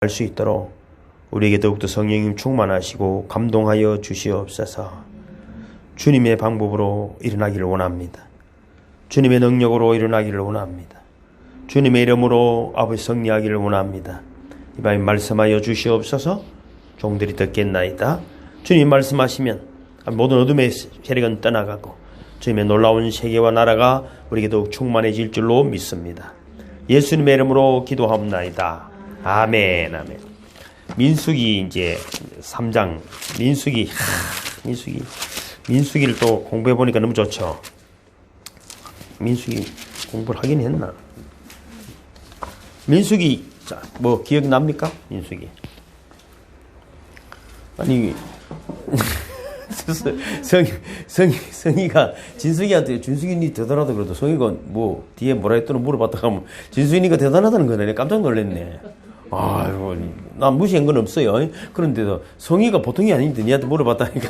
할 수 있도록 우리에게 더욱더 성령님 충만하시고 감동하여 주시옵소서. 주님의 방법으로 일어나기를 원합니다. 주님의 능력으로 일어나기를 원합니다. 주님의 이름으로 아버지 승리하기를 원합니다. 이 밤에 말씀하여 주시옵소서. 종들이 듣겠나이다. 주님 말씀하시면 모든 어둠의 세력은 떠나가고 주님의 놀라운 세계와 나라가 우리에게 더욱 충만해질 줄로 믿습니다. 예수님의 이름으로 기도하옵나이다. 아멘, 아멘. 민수기 이제 3장, 민수기를 또 공부해 보니까 너무 좋죠. 민수기 공부를 하긴 했나? 민수기, 자, 뭐 기억납니까? 민수기. 아니, 성희가 진숙이한테 준숙이니 대단하다 그러도 성희가 뭐 뒤에 뭐라 했더니 물어봤다가 하면 진숙이니가 대단하다는 거네. 깜짝 놀랐네. 아이고, 난 무시한 건 없어요. 그런데도 성희가 보통이 아닌데 니한테 물어봤다니까.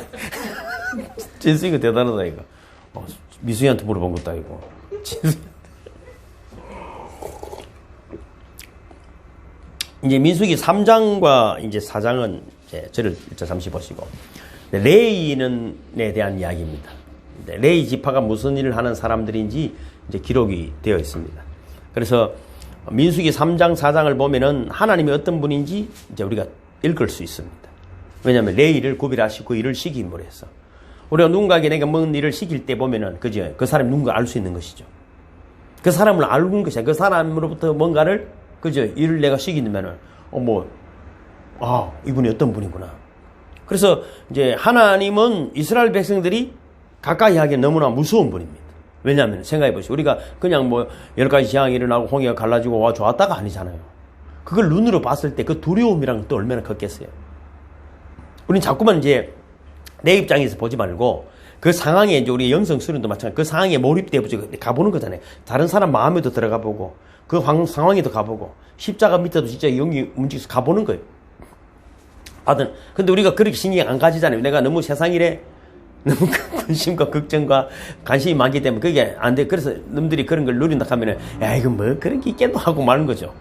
진숙이가 대단하다 이거. 미수희한테 물어본 것도 아니고. 이제 민수기 3장과 이제 4장은 이제 저를 잠시 보시고. 레이인에 대한 이야기입니다. 레이 지파가 무슨 일을 하는 사람들인지 이제 기록이 되어 있습니다. 그래서 민수기 3장, 4장을 보면은 하나님이 어떤 분인지 이제 우리가 읽을 수 있습니다. 왜냐하면 레이를 구별하시고 그 일을 시킴으로 해서 우리가 누군가에게 내가 뭔 일을 시킬 때 보면은 그죠? 그 사람이 누군가 알 수 있는 것이죠. 그 사람을 알는 것이야. 그 사람으로부터 뭔가를 그죠? 일을 내가 시키면은 이분이 어떤 분이구나. 그래서 이제 하나님은 이스라엘 백성들이 가까이 하기에 너무나 무서운 분입니다. 왜냐하면 생각해 보시죠. 우리가 그냥 뭐 10가지 재앙이 일어나고 홍해가 갈라지고 와 좋았다가 아니잖아요. 그걸 눈으로 봤을 때 그 두려움이랑 또 얼마나 컸겠어요. 우린 자꾸만 이제 내 입장에서 보지 말고 그 상황에 이제 우리 영성 수련도 마찬가지 그 상황에 몰입돼 가보는 거잖아요. 다른 사람 마음에도 들어가 보고 그 상황에도 가보고 십자가 밑에도 진짜 영이 움직여서 가보는 거예요. 근데 우리가 그렇게 신경 안 가지잖아요. 내가 너무 세상일에 너무 관심과 걱정과 관심이 많기 때문에 그게 안 돼. 그래서 놈들이 그런 걸 누린다 하면은, 야, 이거 뭐 그런 게 있겠노 하고 마는 거죠.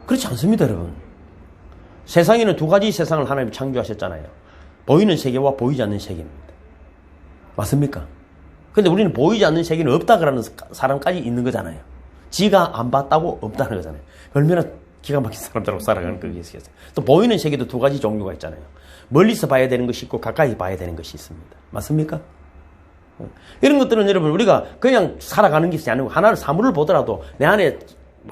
그렇지 않습니다, 여러분. 세상에는 두 가지 세상을 하나님이 창조하셨잖아요. 보이는 세계와 보이지 않는 세계입니다. 맞습니까? 근데 우리는 보이지 않는 세계는 없다 그러는 사람까지 있는 거잖아요. 지가 안 봤다고 없다는 거잖아요. 얼마나 기가 막힌 사람들하고 살아가는 그게 있겠어요. 또 보이는 세계도 두 가지 종류가 있잖아요. 멀리서 봐야 되는 것이 있고 가까이 봐야 되는 것이 있습니다. 맞습니까? 이런 것들은 여러분 우리가 그냥 살아가는 것이 아니고 하나를 사물을 보더라도 내 안에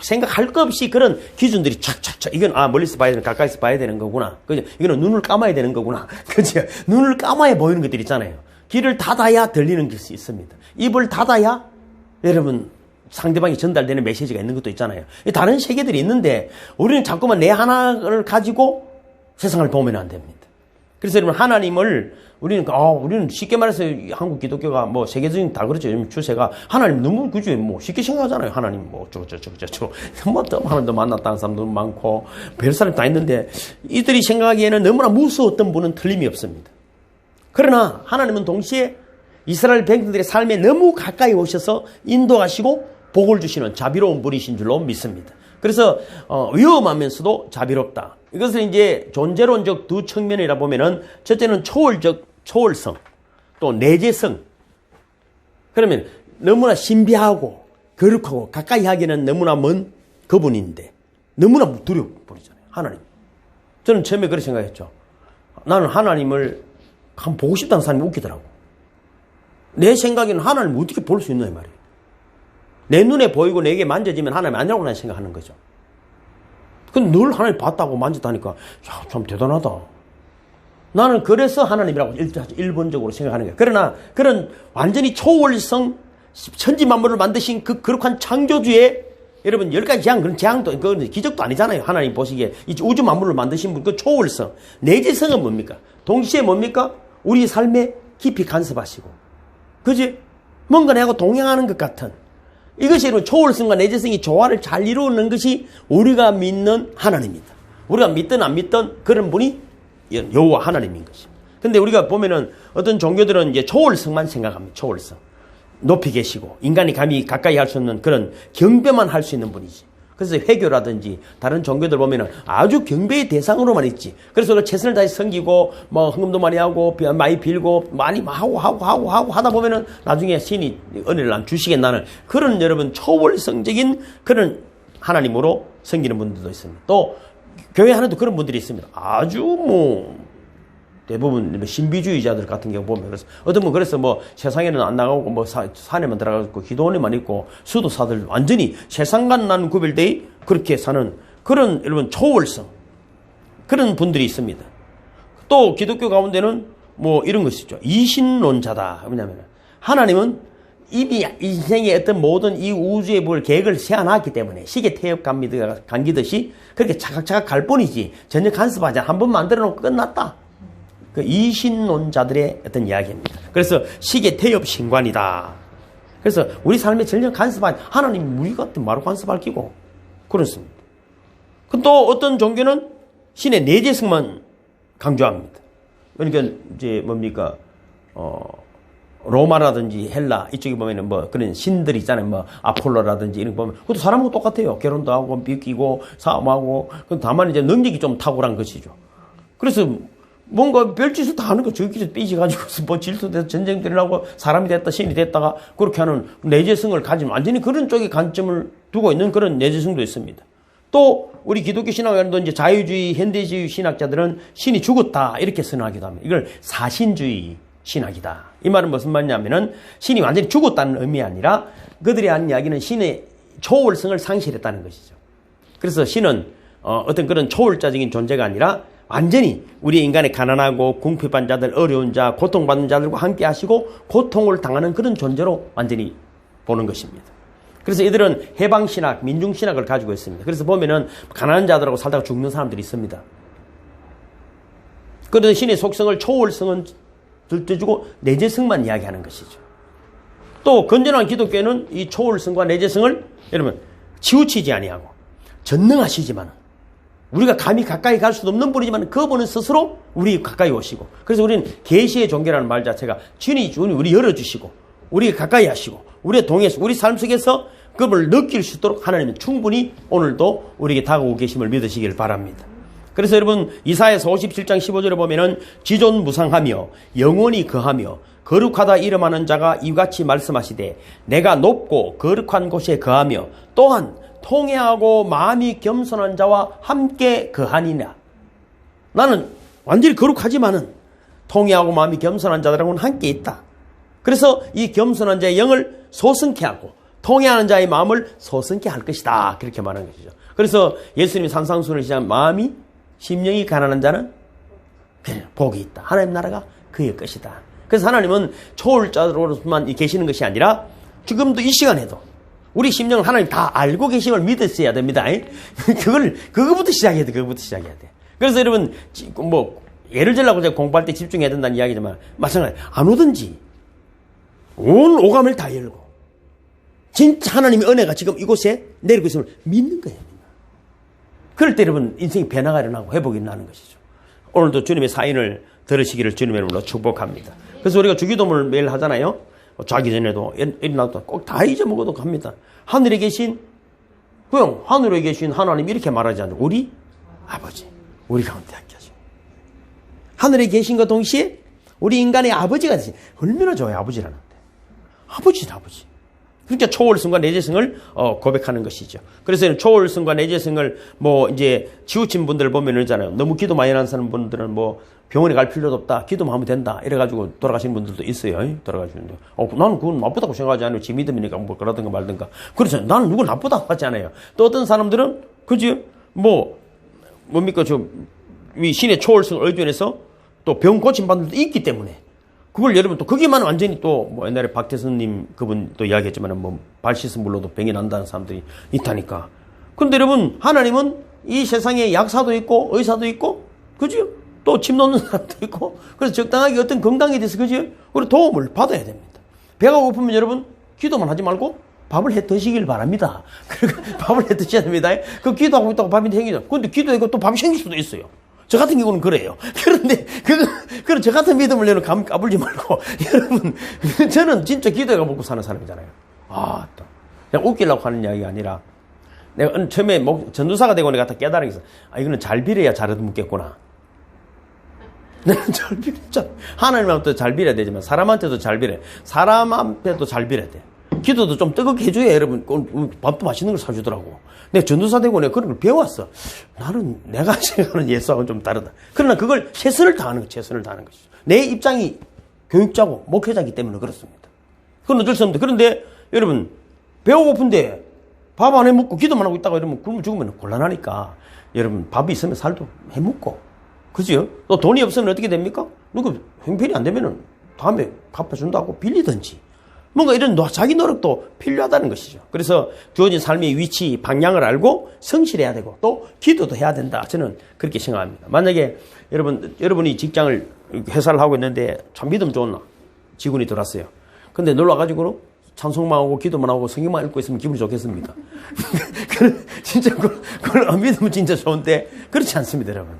생각할 것 없이 그런 기준들이 착착착 이건 멀리서 봐야 되는 가까이서 봐야 되는 거구나. 그죠? 이거는 눈을 감아야 되는 거구나. 그죠? 눈을 감아야 보이는 것들이 있잖아요. 귀를 닫아야 들리는 것이 있습니다. 입을 닫아야 여러분 상대방이 전달되는 메시지가 있는 것도 있잖아요. 다른 세계들이 있는데 우리는 자꾸만 내 하나를 가지고 세상을 보면 안 됩니다. 그래서 여러분 하나님을 우리는 쉽게 말해서 한국 기독교가 뭐 세계적인 다 그렇죠. 추세가 하나님 너무 그죠. 뭐 쉽게 생각하잖아요. 하나님 뭐 하나님도 만났다는 사람도 많고 별 사람 다 있는데 이들이 생각하기에는 너무나 무서웠던 분은 틀림이 없습니다. 그러나 하나님은 동시에 이스라엘 백성들의 삶에 너무 가까이 오셔서 인도하시고 복을 주시는 자비로운 분이신 줄로 믿습니다. 그래서 위험하면서도 자비롭다. 이것을 이제 존재론적 두 측면이라 보면은 첫째는 초월성, 또 내재성. 그러면 너무나 신비하고 거룩하고 가까이 하기에는 너무나 먼 그분인데 너무나 두려운 분이잖아요. 하나님. 저는 처음에 그렇게 생각했죠. 나는 하나님을 한번 보고 싶다는 사람이 웃기더라고. 내 생각에는 하나님을 어떻게 볼 수 있나 이 말이에요. 내 눈에 보이고 내게 만져지면 하나님 아니라고 난 생각하는 거죠. 근데 늘 하나님 봤다고 만졌다니까 참 대단하다. 나는 그래서 하나님이라고 일본적으로 생각하는 거예요. 그러나 그런 완전히 초월성 천지 만물을 만드신 그 거룩한 창조주의 여러분 10가지 재앙 그런 재앙도 그건 기적도 아니잖아요. 하나님 보시기에 이 우주 만물을 만드신 분 그 초월성 내재성은 뭡니까? 동시에 뭡니까? 우리 삶에 깊이 간섭하시고 그지? 뭔가 내하고 동행하는 것 같은 이것이 초월성과 내재성이 조화를 잘 이루는 것이 우리가 믿는 하나님입니다. 우리가 믿든 안 믿든 그런 분이 여호와 하나님인 것입니다. 근데 우리가 보면은 어떤 종교들은 이제 초월성만 생각합니다. 초월성. 높이 계시고 인간이 감히 가까이 할 수 없는 그런 경배만 할 수 있는 분이지. 그래서 회교라든지 다른 종교들 보면은 아주 경배의 대상으로만 있지. 그래서 최선을 다해 섬기고 뭐 헌금도 많이 하고 많이 빌고 많이 하고 하다 보면은 나중에 신이 은혜를 안 주시겠나는 그런 여러분 초월성적인 그런 하나님으로 섬기는 분들도 있습니다. 또 교회 안에도 그런 분들이 있습니다. 아주 뭐 대부분 신비주의자들 같은 경우 보면 그래서 어떤 분 그래서 뭐 세상에는 안 나가고 뭐 산에만 들어가고 기도원에만 있고 수도사들 완전히 세상과 나는 구별되어 그렇게 사는 그런 여러분 초월성 그런 분들이 있습니다. 또 기독교 가운데는 뭐 이런 것이죠. 이신론자다. 왜냐하면 하나님은 이미 인생의 어떤 모든 이 우주의 뭘 계획을 세워놨기 때문에 시계 태엽 감기듯이 그렇게 차각차각 갈 뿐이지 전혀 간섭하지 한 번 만들어 놓고 끝났다. 그 이신론자들의 어떤 이야기입니다. 그래서 시계 태엽 신관이다. 그래서 우리 삶에 전혀 간섭하지 하나님 우리 같은 말로 간섭할 끼고 그렇습니다. 또 어떤 종교는 신의 내재성만 강조합니다. 그러니까 이제 뭡니까 로마라든지 헬라 이쪽에 보면은 뭐 그런 신들이 있잖아요. 뭐 아폴로라든지 이런 거 보면 그것도 사람하고 똑같아요. 결혼도 하고 비끼고 싸움하고 다만 이제 능력이 좀 탁월한 것이죠. 그래서 뭔가 별짓을 다 하는 거 저기서 삐져가지고 뭐 질투돼서 전쟁들이 나고 사람이 됐다 신이 됐다가 그렇게 하는 내재성을 가지면 완전히 그런 쪽에 관점을 두고 있는 그런 내재성도 있습니다. 또 우리 기독교 신학에도 이제 자유주의 현대주의 신학자들은 신이 죽었다 이렇게 선언하기도 합니다. 이걸 사신주의 신학이다. 이 말은 무슨 말이냐면은 신이 완전히 죽었다는 의미 아니라 그들이 하는 이야기는 신의 초월성을 상실했다는 것이죠. 그래서 신은 어떤 그런 초월자적인 존재가 아니라 완전히 우리 인간의 가난하고 궁핍한 자들, 어려운 자, 고통받는 자들과 함께 하시고 고통을 당하는 그런 존재로 완전히 보는 것입니다. 그래서 이들은 해방신학, 민중신학을 가지고 있습니다. 그래서 보면은 가난한 자들하고 살다가 죽는 사람들이 있습니다. 그래서 신의 속성을 초월성은 들떠주고 내재성만 이야기하는 것이죠. 또 건전한 기독교는 이 초월성과 내재성을 여러분 치우치지 아니하고 전능하시지만 우리가 감히 가까이 갈 수도 없는 분이지만 그분은 스스로 우리 가까이 오시고 그래서 우리는 계시의 종교라는 말 자체가 주님이 우리 열어주시고 우리 가까이 하시고 우리의 동에서 우리 삶 속에서 그분을 느낄 수 있도록 하나님은 충분히 오늘도 우리에게 다가오고 계심을 믿으시길 바랍니다. 그래서 여러분 이사야서 57장 15절에 보면은 지존무상하며 영원히 거하며 거룩하다 이름하는 자가 이같이 말씀하시되 내가 높고 거룩한 곳에 거하며 또한 통회하고 마음이 겸손한 자와 함께 거하니라. 나는 완전히 거룩하지만은 통회하고 마음이 겸손한 자들하고는 함께 있다. 그래서 이 겸손한 자의 영을 소성케 하고 통회하는 자의 마음을 소성케 할 것이다. 그렇게 말하는 것이죠. 그래서 예수님이 산상수훈을 시작한 마음이 심령이 가난한 자는 복이 있다. 하나님 나라가 그의 것이다. 그래서 하나님은 초월자로만 계시는 것이 아니라 지금도 이 시간에도 우리 심령을 하나님 다 알고 계심을 믿었어야 됩니다. 그거부터 시작해야 돼. 그거부터 시작해야 돼. 그래서 여러분, 뭐, 예를 들라고 제가 공부할 때 집중해야 된다는 이야기지만, 마찬가지, 안 오든지, 온 오감을 다 열고, 진짜 하나님의 은혜가 지금 이곳에 내리고 있음을 믿는 거예요. 그럴 때 여러분, 인생이 변화가 일어나고 회복이 일어나는 것이죠. 오늘도 주님의 사인을 들으시기를 주님의 이름으로 축복합니다. 그래서 우리가 주기도문을 매일 하잖아요. 자기 전에도 일어나도 꼭 다 잊어먹어도 갑니다. 하늘에 계신 그냥 하늘에 계신 하나님 이렇게 말하지 않아요. 우리 아버지 우리 가운데 함께 하시고 하늘에 계신과 동시에 우리 인간의 아버지가 되신 얼마나 좋아요. 아버지라는데 아버지다 아버지. 그러니까 초월성과 내재성을 고백하는 것이죠. 그래서 초월성과 내재성을 뭐 이제 치우친 분들 보면 그러잖아요. 너무 기도 많이 하는 사람 분들은 뭐 병원에 갈 필요도 없다. 기도만 하면 된다. 이래가지고 돌아가시는 분들도 있어요. 돌아가시는데. 나는 그건 나쁘다고 생각하지 않아요. 지 믿음이니까 뭐 그러든가 말든가. 그렇죠. 나는 누구 나쁘다고 하지 않아요. 또 어떤 사람들은 그지 뭡니까 이 신의 초월성을 의존해서 또 병 고침 받는 분도 있기 때문에 그걸 여러분 또 거기만 완전히 또 뭐 옛날에 박태선님 그분 또 이야기했지만 뭐 발 씻은 물로도 병이 난다는 사람들이 있다니까. 근데 여러분 하나님은 이 세상에 약사도 있고 의사도 있고 그죠? 또 침 놓는 사람도 있고 그래서 적당하게 어떤 건강에 대해서 그죠? 우리 도움을 받아야 됩니다. 배가 고프면 여러분 기도만 하지 말고 밥을 해 드시길 바랍니다. 그러니까 밥을 해 드셔야 됩니다. 그 기도하고 있다고 밥이 생기죠. 근데 기도하고 또 밥이 생길 수도 있어요. 저 같은 경우는 그래요. 그런데, 그런 저 같은 믿음을 여러분 감 까불지 말고, 여러분, 저는 진짜 기도해가 먹고 사는 사람이잖아요. 또. 그냥 웃기려고 하는 이야기가 아니라, 내가 처음에 전도사가 되고 내가 다 깨달은 게 있어. 아, 이거는 잘 빌어야 잘 얻먹겠구나. 내가 잘 빌어. 하나님한테도 잘 빌어야 되지만 사람한테도 잘 빌어야 돼. 사람한테도 잘 빌어야 돼. 기도도 좀 뜨겁게 해줘야 여러분 밥도 맛있는 걸 사주더라고. 내가 전도사 되고 내가 그런 걸 배워왔어. 나는 내가 생각하는 예수하고는 좀 다르다. 그러나 그걸 최선을 다하는 거, 최선을 다하는 것이죠. 내 입장이 교육자고 목회자이기 때문에 그렇습니다. 그건 어쩔 수 없는데. 그런데 여러분 배고픈데 밥 안 해먹고 기도만 하고 있다가 이러면 굶어 죽으면 곤란하니까 여러분 밥이 있으면 살도 해먹고, 그죠? 또 돈이 없으면 어떻게 됩니까? 누구 형편이 안 되면은 다음에 갚아준다고 빌리든지 뭔가 이런 자기 노력도 필요하다는 것이죠. 그래서 주어진 삶의 위치, 방향을 알고 성실해야 되고 또 기도도 해야 된다. 저는 그렇게 생각합니다. 만약에 여러분이 직장을, 회사를 하고 있는데 참 믿음 좋은 직원이 들어왔어요. 근데 놀러 와가지고 찬송만 하고 기도만 하고 성경만 읽고 있으면 기분이 좋겠습니까? 진짜 그걸 믿으면 진짜 좋은데 그렇지 않습니다, 여러분.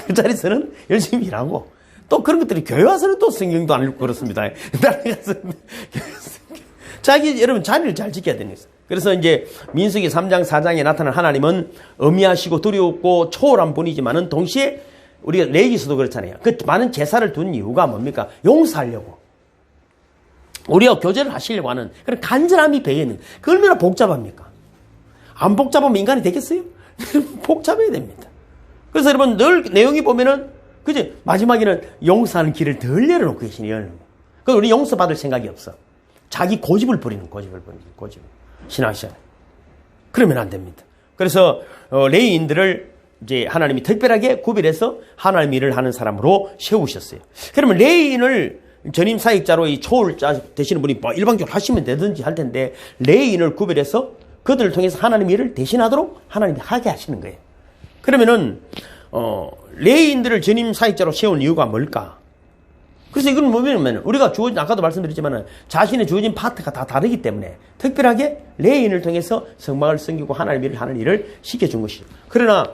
그 자리에서는 열심히 일하고 또 그런 것들이 교회 와서는 또 성경도 안 읽고 그렇습니다. 여러분 자리를 잘 지켜야 되는 거예요. 그래서 이제 민수기 3장 4장에 나타난 하나님은 엄미하시고 두렵고 초월한 분이지만은 동시에 우리가 레위기서도 그렇잖아요. 그 많은 제사를 둔 이유가 뭡니까? 용서하려고. 우리가 교제를 하시려고 하는 그런 간절함이 배에 있는. 그 얼마나 복잡합니까? 안 복잡하면 인간이 되겠어요? 복잡해야 됩니다. 그래서 여러분 늘 내용이 보면은 그죠? 마지막에는 용서하는 길을 덜 열어놓고 계시네요. 그 우리 용서받을 생각이 없어. 자기 고집을 부리는. 신앙시간. 그러면 안 됩니다. 그래서 레위인들을 이제 하나님이 특별하게 구별해서 하나님 일을 하는 사람으로 세우셨어요. 그러면 레위인을 전임 사역자로 이 초월자 되시는 분이 뭐 일방적으로 하시면 되든지 할 텐데 레위인을 구별해서 그들을 통해서 하나님 일을 대신하도록 하나님이 하게 하시는 거예요. 그러면은 레위인들을 전임 사역자로 세운 이유가 뭘까? 그래서 이건 뭐냐면 우리가 주어진, 아까도 말씀드렸지만 자신의 주어진 파트가 다 다르기 때문에 특별하게 레위인을 통해서 성막을 섬기고 하나님 일을 하는 일을 시켜준 것이죠. 그러나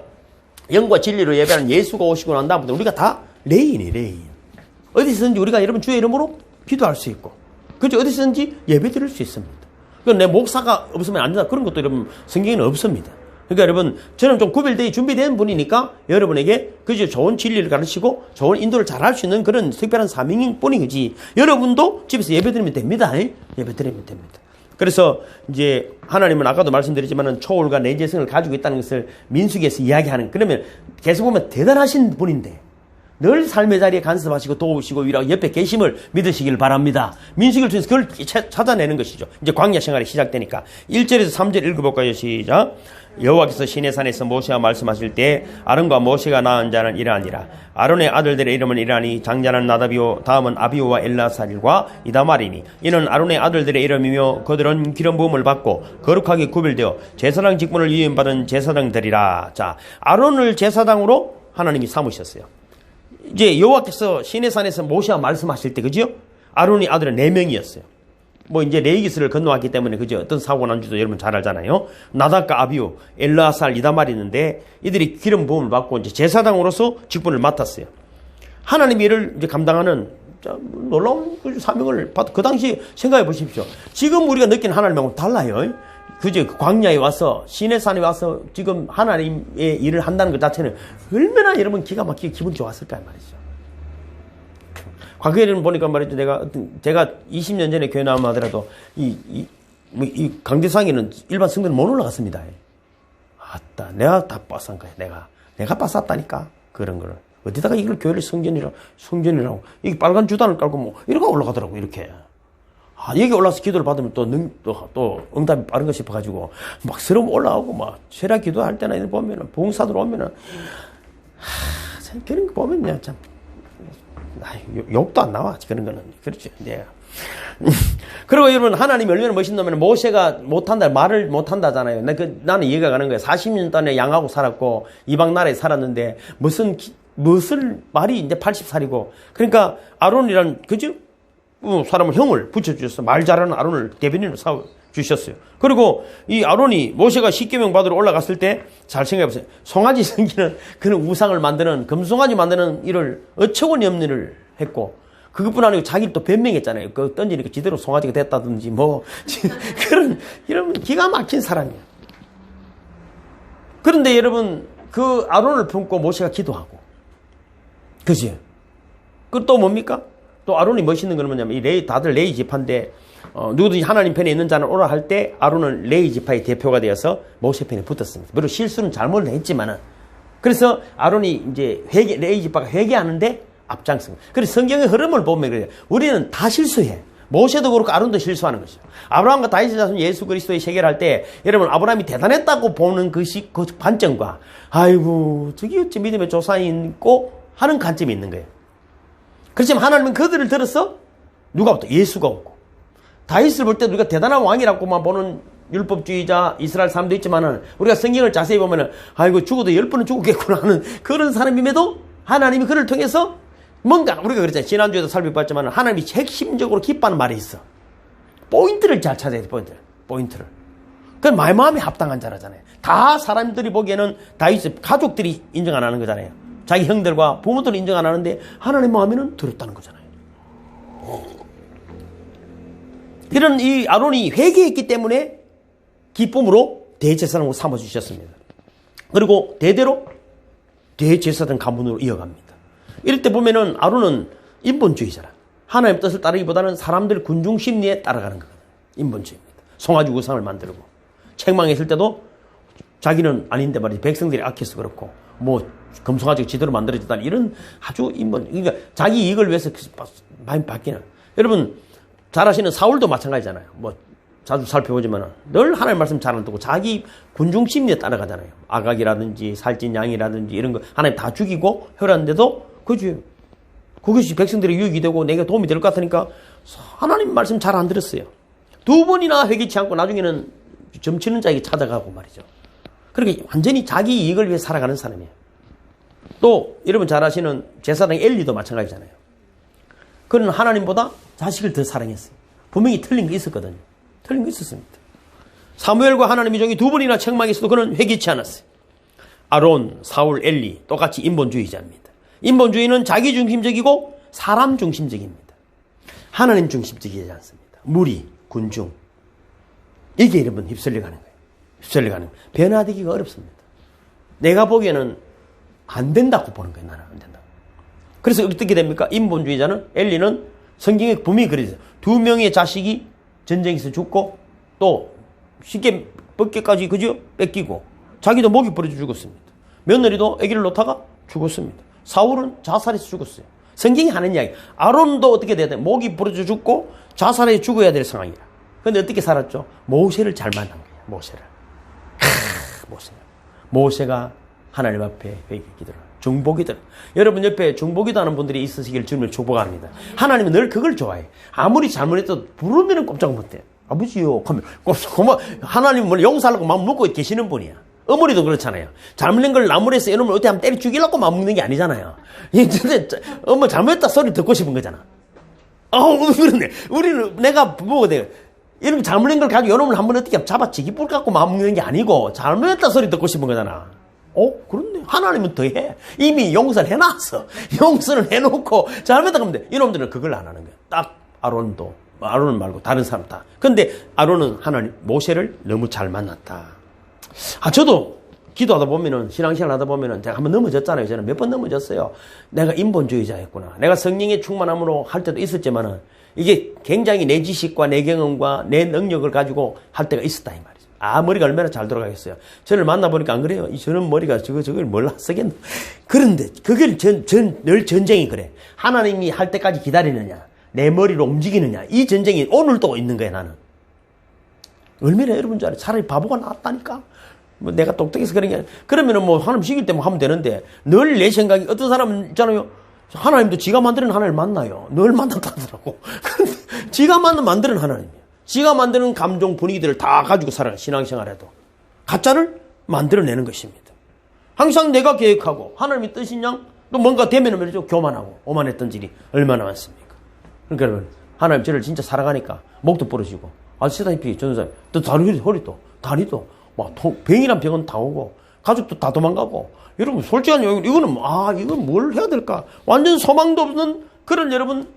영과 진리로 예배하는 예수가 오시고 난 다음부터 우리가 다 레위인. 어디서든지 우리가 여러분 주의 이름으로 기도할 수 있고, 그렇죠? 어디서든지 예배 드릴 수 있습니다. 그건 내 목사가 없으면 안 된다. 그런 것도 여러분 성경에는 없습니다. 그러니까 여러분 저는 좀 구별되어 준비된 분이니까 여러분에게 그저 좋은 진리를 가르치고 좋은 인도를 잘 할 수 있는 그런 특별한 사명인 뿐이지 여러분도 집에서 예배드리면 됩니다. 예배드리면 됩니다. 그래서 이제 하나님은 아까도 말씀드렸지만은 초월과 내재성을 가지고 있다는 것을 민수기에서 이야기하는, 그러면 계속 보면 대단하신 분인데 늘 삶의 자리에 간섭하시고 도우시고 위라고 옆에 계심을 믿으시길 바랍니다. 민수기를 통해서 그걸 찾아내는 것이죠. 이제 광야 생활이 시작되니까 1절에서 3절 읽어볼까요? 시작. 여호와께서 시내산에서 모세와 말씀하실 때 아론과 모세가 낳은 자는 이러하니라. 아론의 아들들의 이름은 이러하니 장자는 나다비오, 다음은 아비오와 엘라살과 이다말이니 이는 아론의 아들들의 이름이며 그들은 기름 부음을 받고 거룩하게 구별되어 제사장 직분을 위임받은 제사장들이라. 자, 아론을 제사장으로 하나님이 삼으셨어요. 이제 여호와께서 시내산에서 모세와 말씀하실 때, 그죠? 아론의 아들은 4명이었어요. 뭐 이제 레위기스를 건너왔기 때문에, 그죠? 어떤 사고 난지도 여러분 잘 알잖아요. 나답과 아비오, 엘라살, 이다말이 있는데 이들이 기름 부음을 받고 이제 제사장으로서 직분을 맡았어요. 하나님 일을 이제 감당하는 놀라운 사명을 받. 그 당시 생각해 보십시오. 지금 우리가 느끼는 하나님하고는 달라요. 그죠? 광야에 와서 시내산에 와서 지금 하나님의 일을 한다는 것 자체는 얼마나 여러분 기가 막히게 기분 좋았을까 말이죠. 과거에는 보니까 말이죠. 제가 20년 전에 교회 나오면 하더라도 이 강대상에는 일반 성도는 못 올라갔습니다. 아따, 내가 다 빠산 거야. 내가 빠쌌다니까. 그런 거를. 어디다가 이걸 교회를 성전이라고. 이게 빨간 주단을 깔고 뭐, 이렇게 올라가더라고, 이렇게. 아, 여기 올라서 기도를 받으면 또 응답이 빠른 거 싶어가지고, 막 서러움 올라오고, 막, 세라 기도할 때나 보면은, 봉사들 오면은, 참, 그런 거 보면요, 참, 욕도 안 나와, 그런 거는. 그렇죠. 네. 그리고 여러분, 하나님이 얼마나 멋있냐면, 모세가 말을 못한다잖아요. 나는 이해가 가는 거예요. 40년 동안에 양하고 살았고, 이방 나라에 살았는데, 무슨 말이 이제 80살이고, 그러니까, 아론이란, 그죠? 사람을 형을 붙여주셨어. 말 잘하는 아론을 대변인으로 주셨어요. 그리고 이 아론이 모세가 십계명 받으러 올라갔을 때 잘 생각해보세요. 송아지 생기는 그런 우상을 만드는, 금송아지 만드는 일을 어처구니 없는 일을 했고, 그것뿐 아니고 자기를 또 변명했잖아요. 그 던지니까 지대로 송아지가 됐다든지 뭐 이런 기가 막힌 사람이야. 그런데 여러분, 그 아론을 품고 모세가 기도하고. 그지? 그 또 뭡니까? 또 아론이 멋있는 건 뭐냐면, 다들 레위 지파인데, 누구든지 하나님 편에 있는 자는 오라 할 때 아론은 레위 지파의 대표가 되어서 모세 편에 붙었습니다. 물론 실수는 잘못을 했지만은. 그래서 아론이 이제 레위 지파가 회개하는데 앞장섭니다. 그래서 성경의 흐름을 보면 그래요. 우리는 다 실수해. 모세도 그렇고 아론도 실수하는 것이죠. 아브라함과 다윗의 자손 예수 그리스도의 세계를 때 여러분 아브라함이 대단했다고 보는 그 관점과 아이고 저기 어찌 믿음의 조상이 있고 하는 관점이 있는 거예요. 그렇지만 하나님은 그들을 들어서 누가 없다? 예수가 없고 다윗을 볼 때 우리가 대단한 왕이라고만 보는 율법주의자 이스라엘 사람도 있지만은 우리가 성경을 자세히 보면은 아이고 죽어도 10번은 죽었겠구나 하는 그런 사람임에도 하나님이 그를 통해서 뭔가 우리가 그랬잖아요. 지난주에도 살펴봤지만 하나님이 핵심적으로 기뻐하는 말이 있어. 포인트를 잘 찾아야 돼. 포인트를. 그건 마음에 합당한 자라잖아요. 다 사람들이 보기에는 다윗의 가족들이 인정 안 하는 거잖아요. 자기 형들과 부모들은 인정 안 하는데 하나님 마음에는 들었다는 거잖아요. 이런 이 아론이 회개했기 때문에 기쁨으로 대제사장으로 삼아주셨습니다. 그리고 대대로 대제사장 가문으로 이어갑니다. 이럴 때 보면은 아론은 인본주의자라. 하나님 뜻을 따르기보다는 사람들 군중 심리에 따라가는 거거든요. 인본주의입니다. 송아지 우상을 만들고 책망했을 때도 자기는 아닌데 말이지 백성들이 악해서 그렇고 뭐 금송아지가 지대로 만들어졌다 이런 아주 인본 그러니까 자기 이익을 위해서 많이 바뀌는 여러분 잘 아시는 사울도 마찬가지잖아요. 뭐 자주 살펴보지만 늘 하나님 말씀 잘 안 듣고 자기 군중 심리에 따라가잖아요. 아각이라든지 살찐 양이라든지 이런 거 하나님 다 죽이고 혈하는데도 그지 그것이 백성들의 유익이 되고 내가 도움이 될 것 같으니까 하나님 말씀 잘 안 들었어요. 2번이나 회개치 않고 나중에는 점치는 자에게 찾아가고 말이죠. 그렇게 완전히 자기 이익을 위해 살아가는 사람이에요. 또 여러분 잘 아시는 제사장 엘리도 마찬가지잖아요. 그는 하나님보다 자식을 더 사랑했어요. 분명히 틀린 게 있었거든요. 틀린 거 있었습니다. 사무엘과 하나님의 종이 2번이나 책망했어도 그는 회개치 않았어요. 아론, 사울, 엘리 똑같이 인본주의자입니다. 인본주의는 자기중심적이고 사람 중심적입니다. 하나님 중심적이지 않습니다. 무리, 군중 이게 여러분 휩쓸려가는 거예요. 휩쓸려가는 거예요. 변화되기가 어렵습니다. 내가 보기에는 안 된다고 보는 거예요. 나는 안 된다. 그래서 어떻게 됩니까? 인본주의자는 엘리는 성경에 분명히 그래서 2명의 자식이 전쟁에서 죽고 또 쉽게 뻗게까지 그죠? 뺏기고 자기도 목이 부러져 죽었습니다. 며느리도 아기를 놓다가 죽었습니다. 사울은 자살해서 죽었어요. 성경이 하는 이야기. 아론도 어떻게 돼야 돼? 목이 부러져 죽고 자살해 죽어야 될 상황이라. 그런데 어떻게 살았죠? 모세를 잘 만난 거예요. 모세를. 모세가 하나님 앞에 회개기도를 중보기도. 여러분 옆에 중보기도 하는 분들이 있으시길 주님을 축복합니다. 하나님은 늘 그걸 좋아해. 아무리 잘못해도 부르면 꼼짝 못해. 아버지요. 그러면 하나님은 뭘 용서하려고 마음 먹고 계시는 분이야. 어머니도 그렇잖아요. 잘못된 걸 나무에서 이놈을 어떻게 하면 때려 죽이려고 마음 먹는 게 아니잖아요. 엄마 잘못했다 소리 듣고 싶은 거잖아. 그런데 우리는 내가 부모가 돼요. 이런 잘못된 걸 가지고 이놈을 한번 어떻게 하면 잡아 지기뿔 갖고 마음 먹는 게 아니고 잘못했다 소리 듣고 싶은 거잖아. 그렇네. 하나님은 더 해. 이미 용서를 해놨어. 용서를 해놓고 잘못했다 그러면 돼. 이놈들은 그걸 안 하는 거야. 딱 아론은 말고 다른 사람 다. 근데 아론은 모세를 너무 잘 만났다. 저도 기도하다 보면은, 신앙생활 하다 보면은, 제가 한번 넘어졌잖아요. 저는 몇 번 넘어졌어요. 내가 인본주의자였구나. 내가 성령의 충만함으로 할 때도 있었지만은, 이게 굉장히 내 지식과 내 경험과 내 능력을 가지고 할 때가 있었다, 이 말이죠. 머리가 얼마나 잘 돌아가겠어요. 저를 만나보니까 안 그래요. 저는 머리가 저걸 뭘 쓰겠노. 그런데, 그게 늘 전쟁이 그래. 하나님이 할 때까지 기다리느냐, 내 머리로 움직이느냐, 이 전쟁이 오늘도 있는 거야, 나는. 얼마나 여러분 줄 알아요? 차라리 바보가 낫다니까? 내가 똑똑해서 그런 게 아니라. 그러면은 하나님 시킬 때만 하면 되는데, 늘 내 생각이, 어떤 사람은 있잖아요. 하나님도 지가 만드는 하나님을 만나요. 늘 만난다더라고. 지가 만드는 하나님이에요. 지가 만드는 감정 분위기들을 다 가지고 살아요. 신앙생활에도. 가짜를 만들어내는 것입니다. 항상 내가 계획하고, 하나님의 뜻인 양, 또 뭔가 되면은 말이죠. 교만하고, 오만했던 일이 얼마나 많습니까? 그러니까 여러분, 하나님 저를 진짜 살아가니까, 목도 부러지고, 아시다시피 전도사님, 또 다리도, 병이란 병은 다 오고, 가족도 다 도망가고, 여러분, 솔직한 이거는, 이건 뭘 해야 될까? 완전 소망도 없는 그런 여러분,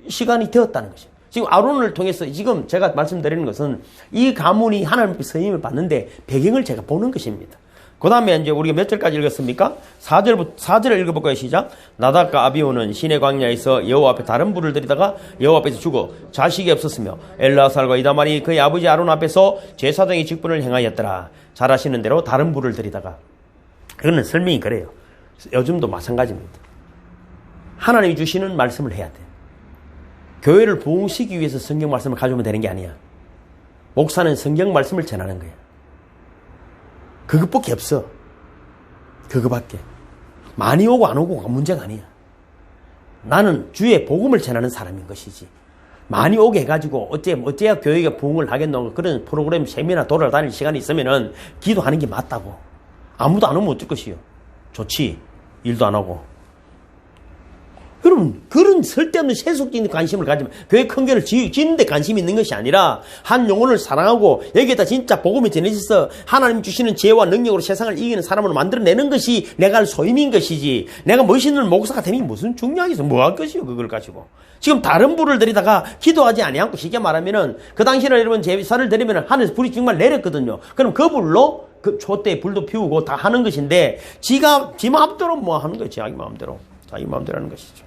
시간이 되었다는 것이에요. 지금 아론을 통해서 지금 제가 말씀드리는 것은 이 가문이 하나님의 선임을 받는데 배경을 제가 보는 것입니다. 그 다음에 이제 우리가 몇 절까지 읽었습니까? 4절을 읽어볼까요? 시작. 나답과 아비후는 시내 광야에서 여호와 앞에 다른 불을 들이다가 여호와 앞에서 죽어 자식이 없었으며 엘라살과 이다말이 그의 아버지 아론 앞에서 제사장의 직분을 행하였더라. 잘 아시는 대로 다른 불을 들이다가. 그거는 설명이 그래요. 요즘도 마찬가지입니다. 하나님이 주시는 말씀을 해야 돼. 교회를 부흥시키기 위해서 성경 말씀을 가져오면 되는 게 아니야. 목사는 성경 말씀을 전하는 거야. 그것밖에 없어. 그거밖에. 많이 오고 안 오고가 문제가 아니야. 나는 주의 복음을 전하는 사람인 것이지. 많이 오게 해가지고 어째야 교회가 부흥을 하겠노. 그런 프로그램 세미나 돌아다닐 시간이 있으면은 기도하는 게 맞다고. 아무도 안 오면 어쩔 것이요. 좋지. 일도 안 하고. 여러분, 그런 쓸데없는 세속적인 관심을 가지면 교회 큰 교회를 짓는 데 관심이 있는 것이 아니라 한 영혼을 사랑하고 여기에다 진짜 복음이 전해져서 하나님 주시는 지혜와 능력으로 세상을 이기는 사람으로 만들어내는 것이 내가 할 소임인 것이지, 내가 멋있는 목사가 되는 게 무슨 중요하겠어. 뭐 할 것이요, 그걸 가지고. 지금 다른 불을 들이다가 기도하지 아니하고, 쉽게 말하면은 그 당시에는 여러분 제사를 드리면 하늘에서 불이 정말 내렸거든요. 그럼 그 불로 그 촛대에 불도 피우고 다 하는 것인데, 지 마음대로 뭐 하는 거예요. 자기 마음대로 하는 것이죠.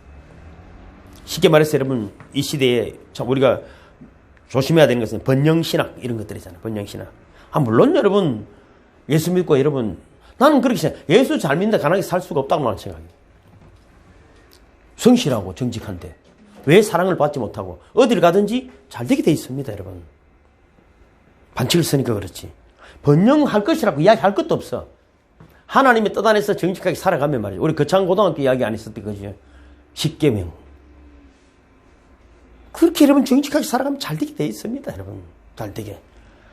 쉽게 말해서 여러분, 이 시대에 참 우리가 조심해야 되는 것은 번영신학 이런 것들이잖아요. 번영신학. 물론 여러분, 예수 믿고 여러분, 나는 그렇게 생각해요. 예수 잘 믿는데 가난하게 살 수가 없다고 나는 생각해요. 성실하고 정직한데 왜 사랑을 받지 못하고 어디를 가든지 잘 되게 돼 있습니다, 여러분. 반칙을 쓰니까 그렇지. 번영할 것이라고 이야기할 것도 없어. 하나님의 뜻 안에서 정직하게 살아가면 말이죠. 우리 거창고등학교 이야기 안 했을 때 그죠? 10계명. 그렇게 여러분 정직하게 살아가면 잘 되게 돼 있습니다, 여러분. 잘 되게.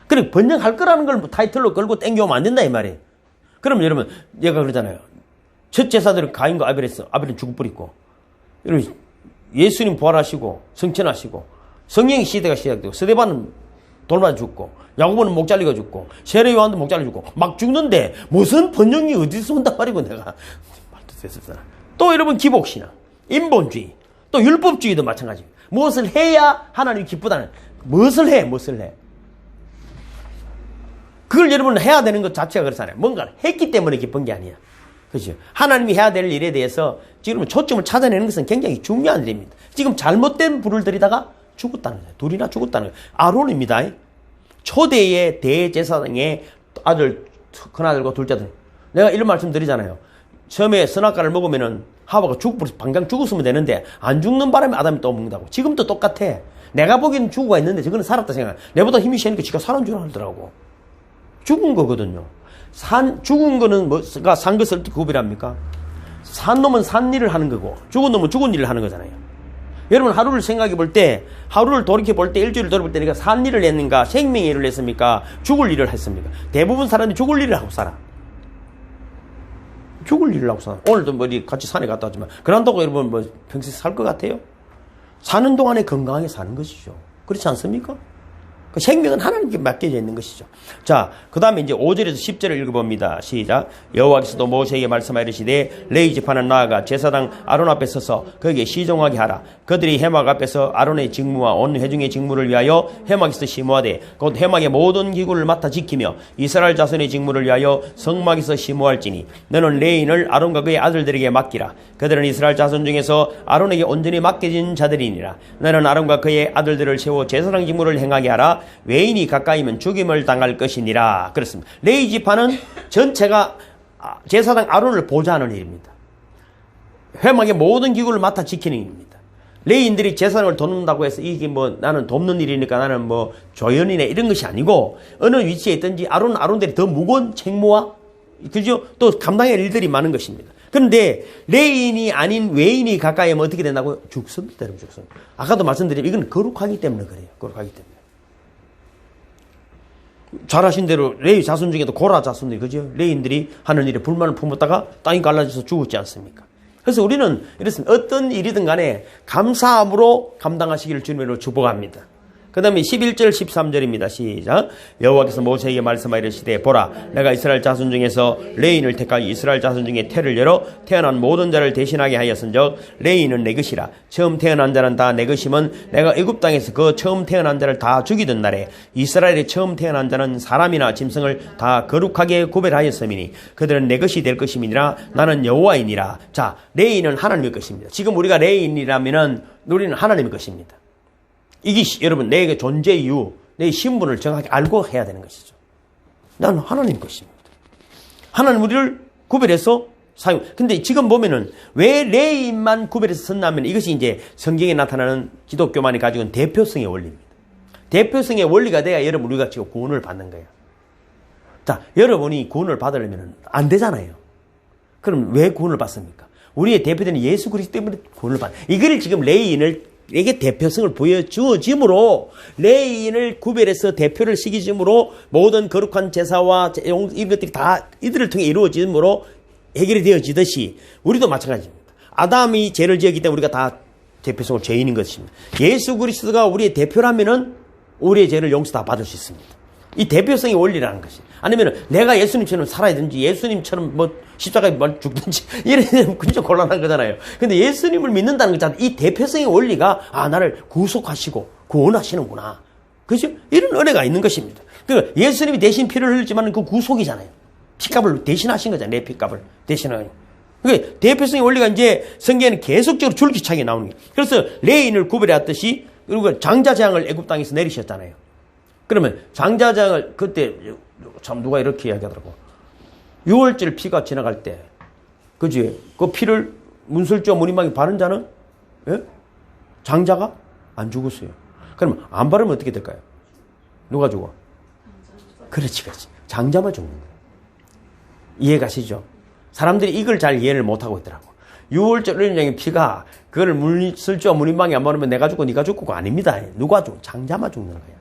그리고 번영할 거라는 걸 타이틀로 걸고 땡겨오면 안 된다, 이 말이에요. 그럼 여러분, 얘가 그러잖아요. 첫 제사들은 가인과 아벨은 죽을 뿌리고, 여러분, 예수님 부활하시고, 성천하시고, 성령의 시대가 시작되고, 스데반은 돌맞아 죽고, 야고보는 목 잘리고 죽고, 세례 요한도 목 잘리고 죽고, 막 죽는데, 무슨 번영이 어디서 온단 말이고, 내가. 말도 됐었잖아. 또 여러분, 기복신앙, 인본주의, 또 율법주의도 마찬가지입니다. 무엇을 해야 하나님이 기쁘다는, 무엇을 해. 그걸 여러분 해야 되는 것 자체가 그렇잖아요. 뭔가를 했기 때문에 기쁜 게 아니야. 그렇죠? 하나님이 해야 될 일에 대해서 지금 초점을 찾아내는 것은 굉장히 중요한 일입니다. 지금 잘못된 불을 들이다가 죽었다는 거예요. 둘이나 죽었다는 거예요. 아론입니다. 초대의 대제사장의 아들, 큰아들과 둘째들. 내가 이런 말씀 드리잖아요. 처음에 선악과를 먹으면은 하와가 방금 죽었으면 되는데 안 죽는 바람에 아담이 또 먹는다고. 지금도 똑같아. 내가 보기에는 죽어가 있는데 저거는 살았다 생각해. 내보다 힘이 세니까 지가 살은 줄 알더라고. 죽은 거거든요. 죽은 거는 뭐가 산 것을 어떻게 구별합니까? 산 놈은 산 일을 하는 거고 죽은 놈은 죽은 일을 하는 거잖아요. 여러분 하루를 생각해 볼 때, 하루를 돌이켜 볼 때, 일주일을 돌아볼 때 내가 산 일을 했는가, 생명의 일을 했습니까, 죽을 일을 했습니까? 대부분 사람이 죽을 일을 하고 살아. 죽을 일을 하고 살아. 오늘도 뭐 같이 산에 갔다 왔지만 그런다고 여러분 뭐 평생 살 것 같아요? 사는 동안에 건강하게 사는 것이죠. 그렇지 않습니까? 그 생명은 하나님께 맡겨져 있는 것이죠. 자, 그 다음에 이제 5절에서 10절을 읽어봅니다. 시작. 여호와께서도 모세에게 말씀하시되 레위 지파는 나아가 제사장 아론 앞에 서서 거기에 시종하게 하라. 그들이 해막 앞에서 아론의 직무와 온 회중의 직무를 위하여 해막에서 심호하되 곧 해막의 모든 기구를 맡아 지키며 이스라엘 자손의 직무를 위하여 성막에서 심호할지니 너는 레위인을 아론과 그의 아들들에게 맡기라. 그들은 이스라엘 자손 중에서 아론에게 온전히 맡겨진 자들이니라. 너는 아론과 그의 아들들을 세워 제사장 직무를 행하게 하라. 외인이 가까이면 죽임을 당할 것이니라. 그렇습니다. 레위 지파는 전체가 제사장 아론을 보좌하는 일입니다. 회막의 모든 기구를 맡아 지키는 일입니다. 레위인들이 제사장을 돕는다고 해서 이게 뭐 나는 돕는 일이니까 나는 뭐 조연이네 이런 것이 아니고, 어느 위치에 있든지 아론들이 더 무거운 책무와 그죠? 또 감당할 일들이 많은 것입니다. 그런데 레위인이 아닌 외인이 가까이 하면 어떻게 된다고요? 죽습니다. 여러분, 죽습니다. 아까도 말씀드린 이건 거룩하기 때문에 그래요. 거룩하기 때문에. 잘 아신 대로 레위 자손 중에도 고라 자손들이, 그죠? 레위인들이 하는 일에 불만을 품었다가 땅이 갈라져서 죽었지 않습니까? 그래서 우리는 이렇습니다. 어떤 일이든 간에 감사함으로 감당하시기를 주님으로 축복합니다. 그 다음에 11절 13절입니다. 시작. 여호와께서 모세에게 말씀하여 이르시되 보라 내가 이스라엘 자손 중에서 레인을 택하여 이스라엘 자손 중에 태를 열어 태어난 모든 자를 대신하게 하였은즉 레인은 내 것이라. 처음 태어난 자는 다 내 것임은 내가 애굽 땅에서 그 처음 태어난 자를 다 죽이던 날에 이스라엘의 처음 태어난 자는 사람이나 짐승을 다 거룩하게 구별하였음이니 그들은 내 것이 될 것임이니라. 나는 여호와이니라. 자, 레인은 하나님의 것입니다. 지금 우리가 레인이라면은 우리는 하나님의 것입니다. 이게 여러분 내 존재 이유, 내 신분을 정확히 알고 해야 되는 것이죠. 나는 하나님 것입니다. 하나님 우리를 구별해서 사용. 근데 지금 보면은 왜 레인만 구별해서 썼냐면 이것이 이제 성경에 나타나는 기독교만이 가지고 있는 대표성의 원리입니다. 대표성의 원리가 돼야 여러분 우리가 지금 구원을 받는 거예요. 자, 여러분이 구원을 받으려면 안 되잖아요. 그럼 왜 구원을 받습니까? 우리의 대표되는 예수 그리스도 때문에 구원을 받는. 이걸 지금 레인에게 대표성을 보여주어짐으로 레인을 구별해서 대표를 시키심으로 모든 거룩한 제사와 이것들이 다 이들을 통해 이루어짐으로 해결이 되어지듯이 우리도 마찬가지입니다. 아담이 죄를 지었기 때문에 우리가 다 대표성을 죄인인 것입니다. 예수 그리스도가 우리의 대표라면은 우리의 죄를 용서 다 받을 수 있습니다. 이 대표성의 원리라는 것이. 아니면 내가 예수님처럼 살아야 되는지 예수님처럼 뭐 십자가에 죽든지 이래야 진짜 곤란한 거잖아요. 근데 예수님을 믿는다는 것 이 대표성의 원리가 나를 구속하시고 구원하시는구나. 그죠? 이런 은혜가 있는 것입니다. 그러니까 예수님이 대신 피를 흘렸지만 그 구속이잖아요. 피값을 대신하신 거잖아요. 내 피값을 대신하는. 그러니까 대표성의 원리가 이제 성경에는 계속적으로 줄기차게 나오는 거예요. 그래서 레인을 구별했듯이 그리고 장자재앙을 애굽 땅에서 내리셨잖아요. 그러면 장자장을 그때 참 누가 이렇게 이야기하더라고. 6월절 피가 지나갈 때, 그지? 그 피를 문설주와 무늬망이 바른 자는 장자가 안 죽었어요. 그러면 안 바르면 어떻게 될까요? 누가 죽어? 그렇지. 장자만 죽는 거예요. 이해가시죠? 사람들이 이걸 잘 이해를 못하고 있더라고. 6월절 어린양의 피가 그걸 문설주와 무늬망이 안 바르면 내가 죽고 네가 죽고가 아닙니다. 누가 죽어? 장자만 죽는 거예요.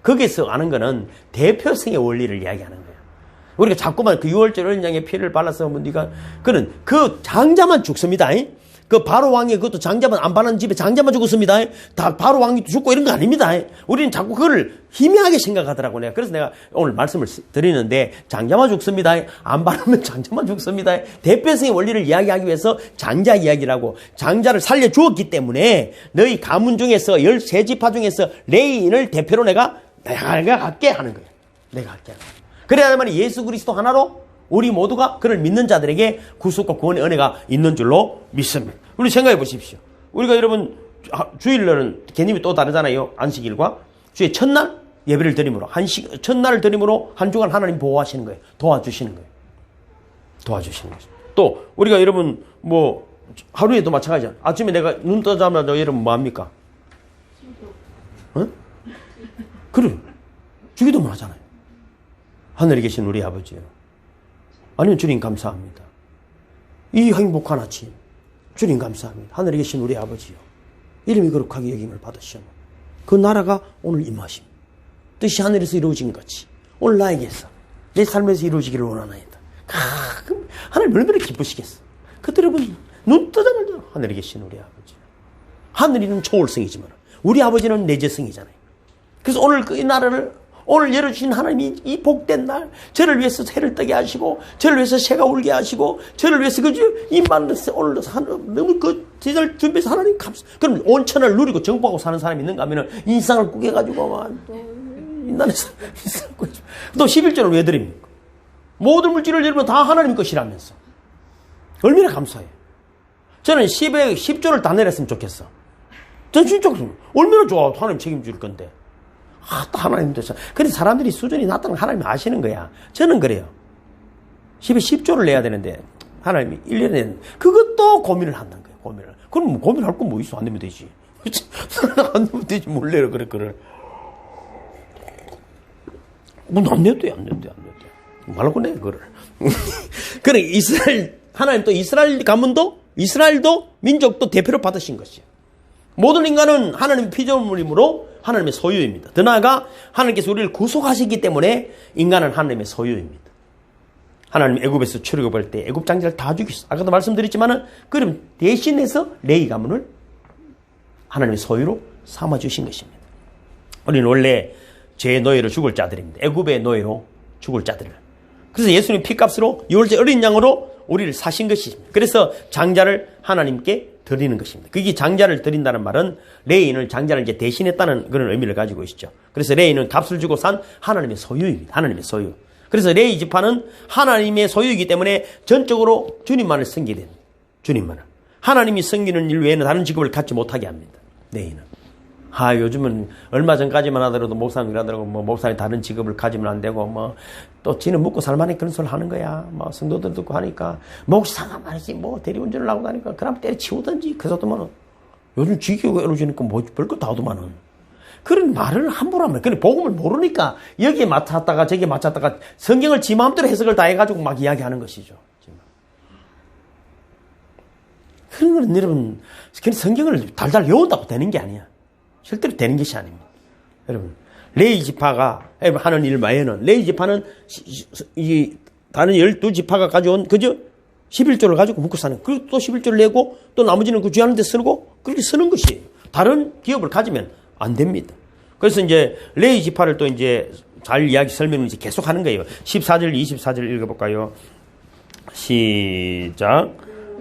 거기서 아는 거는 대표성의 원리를 이야기하는 거예요. 우리가 자꾸만 그 6월절 어린 양의 피를 발라서 뭐 네가 그는 그 장자만 죽습니다. 그 바로 왕이 그것도 장자만 안 바르는 집에 장자만 죽었습니다. 다 바로 왕이 죽고 이런 거 아닙니다. 우리는 자꾸 그걸 희미하게 생각하더라고. 그래서 내가 오늘 말씀을 드리는데 장자만 죽습니다. 안 바르면 장자만 죽습니다. 대표성의 원리를 이야기하기 위해서 장자 이야기라고 장자를 살려 주었기 때문에 너희 가문 중에서 13지파 중에서 레인을 대표로 내가 할게 하는 거예요. 내가 할게 하는 거예요. 그래야만 예수 그리스도 하나로 우리 모두가 그를 믿는 자들에게 구속과 구원의 은혜가 있는 줄로 믿습니다. 우리 생각해 보십시오. 우리가 여러분 주일날은 개념이 또 다르잖아요. 안식일과 주의 첫날 예배를 드림으로 첫날을 드림으로 한 주간 하나님 보호하시는 거예요. 도와주시는 거예요. 도와주시는 거죠. 또 우리가 여러분 뭐 하루에도 마찬가지야. 아침에 내가 눈 뜨자마자 여러분 뭐 합니까? 그래. 주기도문 하잖아요. 하늘에 계신 우리 아버지요. 아니면 주님 감사합니다. 이 행복한 아침 주님 감사합니다. 하늘에 계신 우리 아버지요. 이름이 거룩하게 여김을 받으시오. 그 나라가 오늘 임하십니다. 뜻이 하늘에서 이루어진 것 같이 오늘 나에게서 내 삶에서 이루어지기를 원하나이다. 하나님 얼마나 기쁘시겠어. 그때 여러분 눈 뜨자마자 하늘에 계신 우리 아버지. 하늘이는 초월성이지만 우리 아버지는 내재성이잖아요. 그래서 오늘 그 이 나라를 오늘 열어주신 하나님이 이 복된 날 저를 위해서 새를 뜨게 하시고 저를 위해서 새가 울게 하시고 저를 위해서 임만 오늘 너무 그 제자를 준비해서 하나님 감사. 그럼 온천을 누리고 정복하고 사는 사람이 있는가 하면은 인상을 꾸겨가지고 인간에서 인상을 꾸겨. 또 11조를 왜 드립니까? 모든 물질을 여러분 다 하나님 것이라면서 얼마나 감사해요. 저는 10조를 다 내렸으면 좋겠어. 전 진짜 얼마나 좋아. 하나님 책임질 건데. 또 하나님 됐어. 근데 사람들이 수준이 낮다는 걸 하나님이 아시는 거야. 저는 그래요. 10조를 내야 되는데 하나님이 1년에 그것도 고민을 한다는 거예요. 고민을. 그럼 뭐 고민할 건 뭐 있어? 안 되면 되지. 안 되면 되지. 몰래요. 그래. 뭐 안 내도 돼. 말라고 내 그거를. 그래 하나님 또 이스라엘 가문도 이스라엘도 민족도 대표로 받으신 것이에요. 모든 인간은 하나님의 피조물이므로 하나님의 소유입니다. 더 나아가 하나님께서 우리를 구속하시기 때문에 인간은 하나님의 소유입니다. 하나님 애굽에서 출애굽할 때 애굽 장자를 다 죽였어. 아까도 말씀드렸지만은 그럼 대신해서 레위 가문을 하나님의 소유로 삼아 주신 것입니다. 우리는 원래 죄의 노예로 죽을 자들입니다. 애굽의 노예로 죽을 자들. 그래서 예수님 피값으로 유월절 어린 양으로 우리를 사신 것입니다. 그래서 장자를 하나님께 드리는 것입니다. 그게 장자를 드린다는 말은 레인을 장자를 이제 대신했다는 그런 의미를 가지고 있죠. 그래서 레인은 값을 주고 산 하나님의 소유입니다. 하나님의 소유. 그래서 레위 지파는 하나님의 소유이기 때문에 전적으로 주님만을 섬기게 됩니다. 주님만을. 하나님이 섬기는 일 외에는 다른 직업을 갖지 못하게 합니다. 레위는. 요즘은 얼마 전까지만 하더라도 목사님이라더라도 목사님 다른 직업을 가지면 안 되고 또 지는 먹고 살만해 그런 소리를 하는 거야. 성도들 듣고 하니까 목사가 말이지 대리운전을 하고 다니까 그럼 때려치우든지 그래도 요즘 지기가 에러지니까 별것 다 하더만은. 그런 말을 함부로 하면, 그래, 복음을 모르니까 여기에 맞췄다가 저기에 맞췄다가 성경을 지 마음대로 해석을 다 해가지고 막 이야기하는 것이죠. 그런 건 여러분, 성경을 달달 외운다고 되는 게 아니야. 실제로 되는 것이 아닙니다. 여러분, 레위 지파가 하는 일 외에는, 레위 지파는 다른 12지파가 가져온, 그죠? 11조를 가지고 묶고 사는, 그리고 또 11조를 내고 또 나머지는 그 주하는 데 쓰고 그렇게 쓰는 것이에요. 다른 기업을 가지면 안 됩니다. 그래서 이제 레위 지파를 또 이제 잘 이야기 설명을 이제 계속 하는 거예요. 14절, 24절 읽어볼까요? 시작.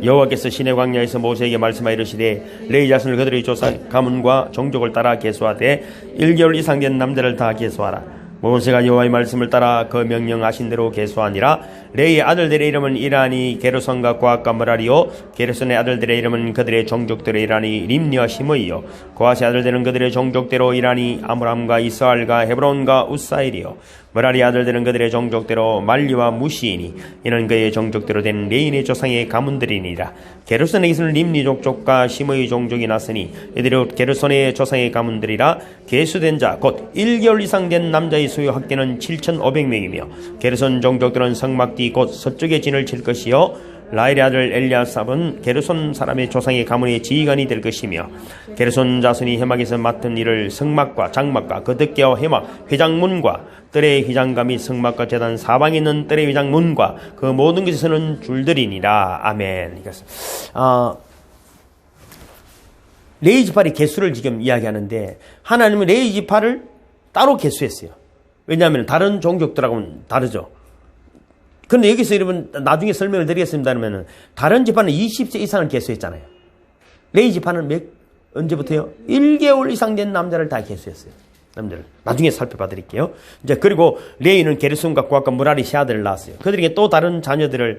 여호와께서 시내 광야에서 모세에게 말씀하여 이르시되 레위 자손을 그들의 조상 가문과 종족을 따라 계수하되 1개월 이상 된 남자를 다 계수하라. 모세가 여호와의 말씀을 따라 그 명령하신 대로 계수하니라. 레위의 아들들의 이름은 이라니, 게르손과 고앗과 므라리요. 게르손의 아들들의 이름은 그들의 종족대로 이라니, 림니와 시므이요. 고앗의 아들들은 그들의 종족대로 이라니, 아므람과 이스라엘과 헤브론과 우사일이요. 므라리 아들들은 그들의 종족대로 말리와 무시이니, 이는 그의 종족대로 된 레인의 조상의 가문들이니라. 게르손에게서는 림니 족족과 시므의 종족이 났으니 이들이 게르손의 조상의 가문들이라. 계수된 자 곧 1개월 이상 된 남자의 소유 학계는 7,500명이며 게르손 종족들은 성막뒤 곧 서쪽에 진을 칠 것이요. 라헬의 아들 엘리아삽은 게르손 사람의 조상의 가문의 지휘관이 될 것이며 게르손 자손이 해막에서 맡은 일을 성막과 장막과 그 덮개와 해막 회장문과 뜰의 휘장가 및 성막과 제단 사방에 있는 뜰의 휘장문과 그 모든 것에서는 줄들이니라. 아멘. 레위 지파의 개수를 지금 이야기하는데 하나님은 레위 지파를 따로 개수했어요. 왜냐하면 다른 종족들하고는 다르죠. 그런데 여기서 여러분 나중에 설명을 드리겠습니다. 그러면 다른 지파는 20세 이상을 개수했잖아요. 레위 지파는 언제부터요? 1개월 이상 된 남자를 다 개수했어요. 남자를 나중에 살펴봐 드릴게요. 이제 그리고 레위는 게르손과 고앗과 므라리 세 아들을 낳았어요. 그들에게 또 다른 자녀들이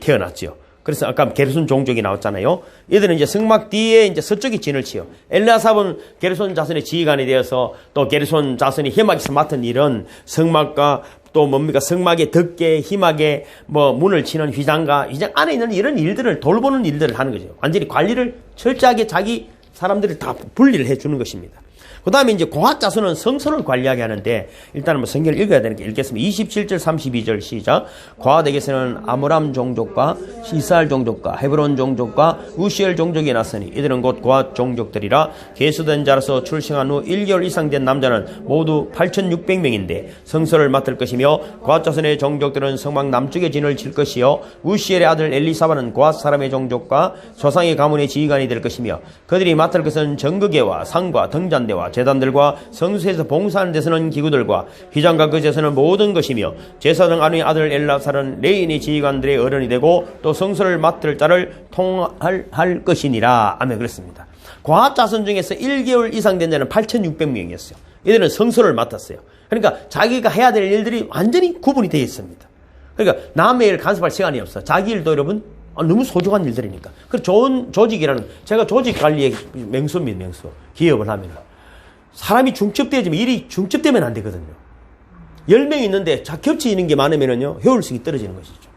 태어났죠. 그래서 아까 게르손 종족이 나왔잖아요. 얘들은 이제 성막 뒤에 이제 서쪽에 진을 치요. 엘리아삽은 게르손 자손의 지휘관이 되어서 또 게르손 자손이 해막에서 맡은 일은 성막과 또 성막의 덮개, 희막에 문을 치는 휘장 안에 있는 이런 일들을 돌보는 일들을 하는 거죠. 완전히 관리를 철저하게 자기 사람들을 다 분리를 해주는 것입니다. 그 다음에 이제 고앗 자손은 성소를 관리하게 하는데 일단은 성경을 읽어야 되는 게 읽겠습니다. 27절 32절 시작. 고앗에게서는 아므람 종족과 이스라엘 종족과 헤브론 종족과 우시엘 종족이 났으니 이들은 곧 고앗 종족들이라. 계수된 자로서 출생한 후 1개월 이상 된 남자는 모두 8,600명인데 성소를 맡을 것이며 고앗 자손의 종족들은 성막 남쪽에 진을 칠 것이요 우시엘의 아들 엘리사바는 고앗 사람의 종족과 조상의 가문의 지휘관이 될 것이며 그들이 맡을 것은 정극계와 상과 등잔대와 제단들과 성수에서 봉사하는 데서는 기구들과 휘장과 그 제사는 모든 것이며 제사장 아론의 아들 엘라살은 레인의 지휘관들의 어른이 되고 또 성소를 맡을 자를 통할 것이니라. 아멘. 그렇습니다. 고앗 자손 중에서 1개월 이상 된 자는 8,600명이었어요. 이들은 성소를 맡았어요. 그러니까 자기가 해야 될 일들이 완전히 구분이 되어 있습니다. 그러니까 남의 일 간섭할 시간이 없어. 자기 일도 여러분 너무 소중한 일들이니까. 그 좋은 조직이라는, 제가 조직 관리의 맹수입니다. 맹수. 기업을 하면 사람이 중첩되어지면 일이 중첩되면 안 되거든요. 10명 있는데 겹치는 게 많으면요 효율성이 떨어지는 것이죠.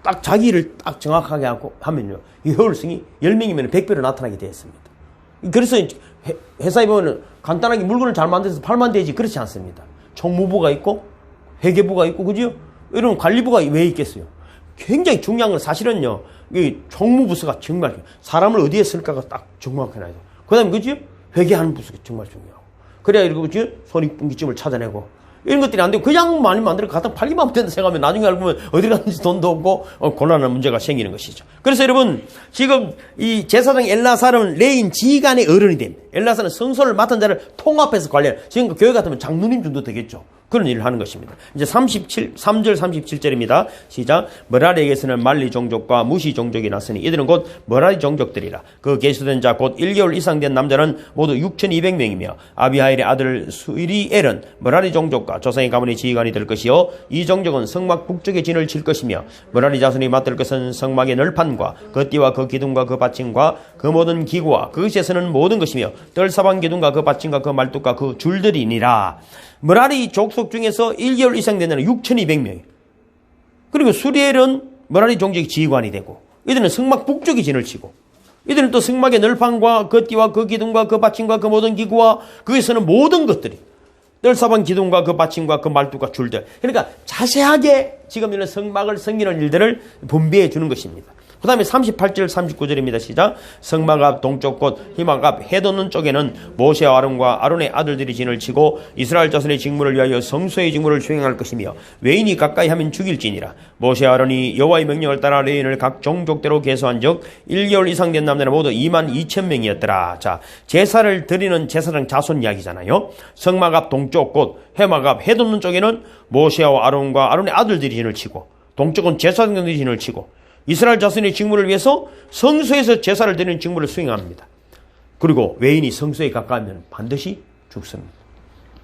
딱 자기 일을 딱 정확하게 하면요 이 효율성이 10명이면 100배로 나타나게 되어 있습니다. 그래서 회사에 보면 간단하게 물건을 잘 만들어서 팔면 되지 그렇지 않습니다. 총무부가 있고 회계부가 있고 그죠? 이런 관리부가 왜 있겠어요? 굉장히 중요한 건 사실은요 이 총무부서가 정말 사람을 어디에 쓸까가 딱 정확하게 나요. 그 다음에 그죠? 회계하는 부서가 정말 중요하고 그래야 이렇게 손익분기점을 찾아내고 이런 것들이 안 되고 그냥 많이 만들어 갖다 팔기만 하면 된다 생각하면 나중에 알고 보면 어디 갔는지 돈도 없고 곤란한 문제가 생기는 것이죠. 그래서 여러분 지금 이 제사장 엘라살은 레인 지휘관의 어른이 됩니다. 엘라살은 성소를 맡은 자를 통합해서 관리하는, 지금 교회 같으면 장로님 정도 되겠죠. 그런 일을 하는 것입니다. 이제 3절 37절입니다. 시작. 머라리에게서는 말리 종족과 무시 종족이 났으니 이들은 곧 머라리 종족들이라. 그 계수된 자 곧 1개월 이상 된 남자는 모두 6,200명이며 아비하일의 아들 수리엘은 머라리 종족과 조상의 가문의 지휘관이 될 것이요 이 종족은 성막 북쪽에 진을 칠 것이며 머라리 자손이 맡을 것은 성막의 널판과 그 띠와 그 기둥과 그 받침과 그 모든 기구와 그것에 서는 모든 것이며 뜰사방 기둥과 그 받침과 그 말뚝과 그 줄들이니라. 머라리 족속 중에서 1개월 이상 된 자는 6,200명이에요. 그리고 수리엘은 머라리 종족의 지휘관이 되고 이들은 성막 북쪽에 진을 치고 이들은 또 성막의 널판과 그 띠와 그 기둥과 그 받침과 그 모든 기구와 거기서는 모든 것들이 뜰사방 기둥과 그 받침과 그 말뚝과 줄들, 그러니까 자세하게 지금 이런 성막을 섬기는 일들을 분배해 주는 것입니다. 그 다음에 38절 39절입니다. 시작. 성막 앞 동쪽 곳 희막 앞 해돋는 쪽에는 모세와 아론과 아론의 아들들이 진을 치고 이스라엘 자손의 직무를 위하여 성소의 직무를 수행할 것이며 외인이 가까이 하면 죽일지니라. 모세와 아론이 여호와의 명령을 따라 레인을 각 종족대로 계수한 적 1개월 이상 된 남자는 모두 22,000명이었더라. 자, 제사를 드리는 제사장 자손 이야기잖아요. 성막 앞 동쪽 곳 해막 앞 해돋는 쪽에는 모세와 아론과 아론의 아들들이 진을 치고 동쪽은 제사장들이 진을 치고 이스라엘 자손의 직무를 위해서 성소에서 제사를 드리는 직무를 수행합니다. 그리고 외인이 성소에 가까우면 반드시 죽습니다.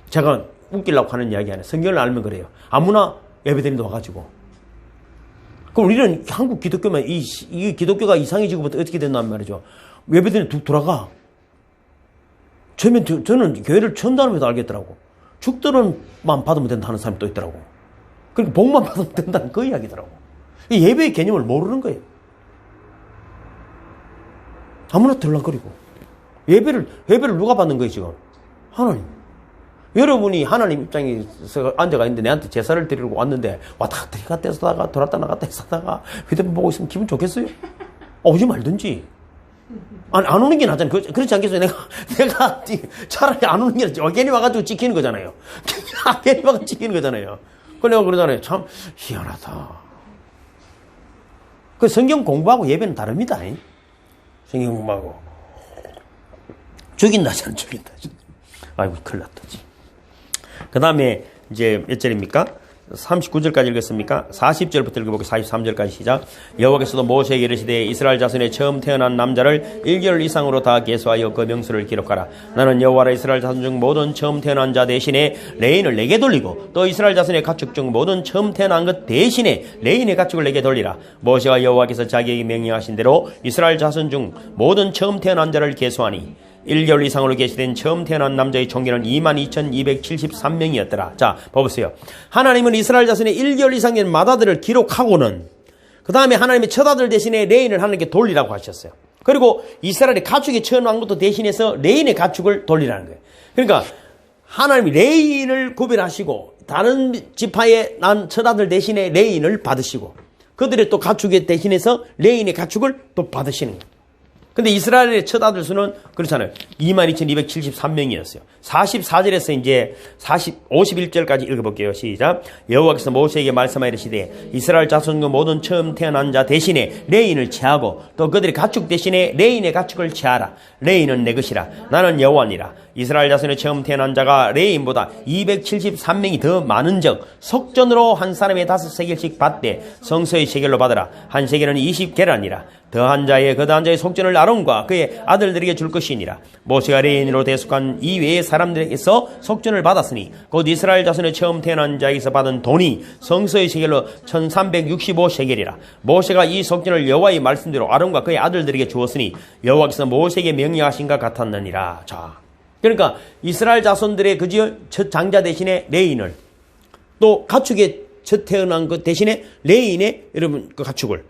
제가 웃기려고 하는 이야기 아니에요. 성경을 알면 그래요. 아무나 예배드린다 와가지고. 그럼 우리는 한국 기독교만 이 기독교가 이상해지고부터 어떻게 됐단 말이죠. 예배드리는 툭 돌아가. 저는 교회를 처음 다니면서 알겠더라고. 죽들은만 받으면 된다는 사람이 또 있더라고. 그러니까 복만 받으면 된다는 그 이야기더라고. 이 예배의 개념을 모르는 거예요. 아무나 들락거리고. 예배를 누가 받는 거예요, 지금? 하나님. 여러분이 하나님 입장에서 앉아가 있는데 내한테 제사를 드리려고 왔는데 왔다 갔다 했다가 돌았다 나갔다 했다가 휴대폰 보고 있으면 기분 좋겠어요? 오지 말든지. 아니, 안 오는 게 낫잖아요. 그렇지 않겠어요? 내가 차라리 안 오는 게 낫지. 괜히 와가지고 찍히는 거잖아요. 괜히 와가지고 찍히는 거잖아요. 그래서 내가 그러잖아요. 참 희한하다. 그 성경 공부하고 예배는 다릅니다. 성경 공부하고. 죽인다잖아, 죽인다. 아이고, 큰일 났다. 그 다음에 이제 몇 절입니까? 39절까지 읽었습니까? 40절부터 읽어보고 43절까지 시작. 여호와께서도 모세에게 이르시되 이스라엘 자손의 처음 태어난 남자를 1개월 이상으로 다 계수하여 그 명수를 기록하라. 나는 여호와라. 이스라엘 자손 중 모든 처음 태어난 자 대신에 레인을 내게 돌리고 또 이스라엘 자손의 가축 중 모든 처음 태어난 것 대신에 레인의 가축을 내게 돌리라. 모세와 여호와께서 자기에게 명령하신 대로 이스라엘 자손 중 모든 처음 태어난 자를 계수하니 1개월 이상으로 계시된 처음 태어난 남자의 총기는 22,273명이었더라. 자, 봐보세요. 하나님은 이스라엘 자손의 1개월 이상 된 맏아들을 기록하고는 그 다음에 하나님의 첫아들 대신에 레인을 하나님께 돌리라고 하셨어요. 그리고 이스라엘의 가축이 태어난 것도 대신해서 레인의 가축을 돌리라는 거예요. 그러니까 하나님이 레인을 구별하시고 다른 지파의 난 첫아들 대신에 레인을 받으시고 그들의 또 가축에 대신해서 레인의 가축을 또 받으시는 거예요. 근데 이스라엘의 첫 아들 수는 그렇잖아요. 22,273명이었어요. 44절에서 이제 51절까지 읽어볼게요. 시작. 여호와께서 모세에게 말씀하여 이르시되 이스라엘 자손 중 모든 처음 태어난 자 대신에 레인을 취하고 또 그들의 가축 대신에 레인의 가축을 취하라. 레인은 내 것이라. 나는 여호와니라. 이스라엘 자손의 처음 태어난 자가 레인보다 273명이 더 많은 적 속전으로 한 사람의 5세겔씩 받되 성소의 세겔로 받으라. 한 세겔은 20계란이라. 더한 자의 거더한 자의 속전을 아론과 그의 아들들에게 줄 것이니라. 모세가 레인으로 대속한 이외의 사람들에게서 속전을 받았으니 곧 이스라엘 자손의 처음 태어난 자에게서 받은 돈이 성소의 세겔로 1365세겔이라. 모세가 이 속전을 여호와의 말씀대로 아론과 그의 아들들에게 주었으니 여호와께서 모세에게 명령하신 것 같았느니라. 자, 그러니까 이스라엘 자손들의 그지어 첫 장자 대신에 레인을 또 가축의 첫 태어난 것 대신에 레인의 여러분 그 가축을.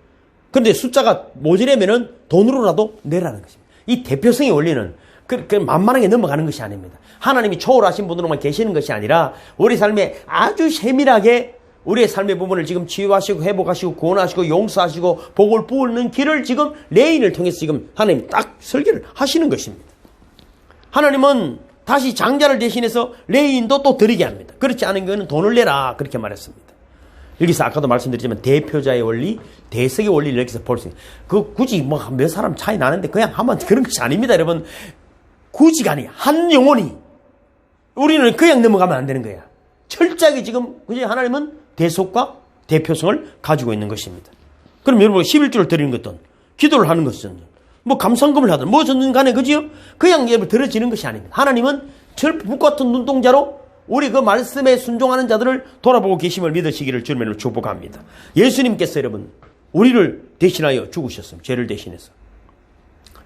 그런데 숫자가 모자라면은 돈으로라도 내라는 것입니다. 이 대표성의 원리는 그 만만하게 넘어가는 것이 아닙니다. 하나님이 초월하신 분으로만 계시는 것이 아니라 우리 삶에 아주 세밀하게 우리의 삶의 부분을 지금 치유하시고 회복하시고 구원하시고 용서하시고 복을 부으는 길을 지금 레인을 통해서 지금 하나님이 딱 설계를 하시는 것입니다. 하나님은 다시 장자를 대신해서 레위인도 또 드리게 합니다. 그렇지 않은 거는 돈을 내라 그렇게 말했습니다. 여기서 아까도 말씀드렸지만 대표자의 원리, 대석의 원리를 여기서 볼 수 있어요. 그 굳이 뭐 몇 사람 차이 나는데 그냥 하면 그런 것이 아닙니다. 여러분 굳이가 아니 한 영혼이 우리는 그냥 넘어가면 안 되는 거야. 철저하게 지금 그지 하나님은 대속과 대표성을 가지고 있는 것입니다. 그럼 여러분 11조를 드리는 것든 기도를 하는 것은 뭐 감상금을 하든 뭐든 간에 그지요? 그냥 여러분 들어지는 것이 아닙니다. 하나님은 철북 같은 눈동자로 우리 그 말씀에 순종하는 자들을 돌아보고 계심을 믿으시기를 주님으로 축복합니다. 예수님께서 여러분 우리를 대신하여 죽으셨습니다. 죄를 대신해서.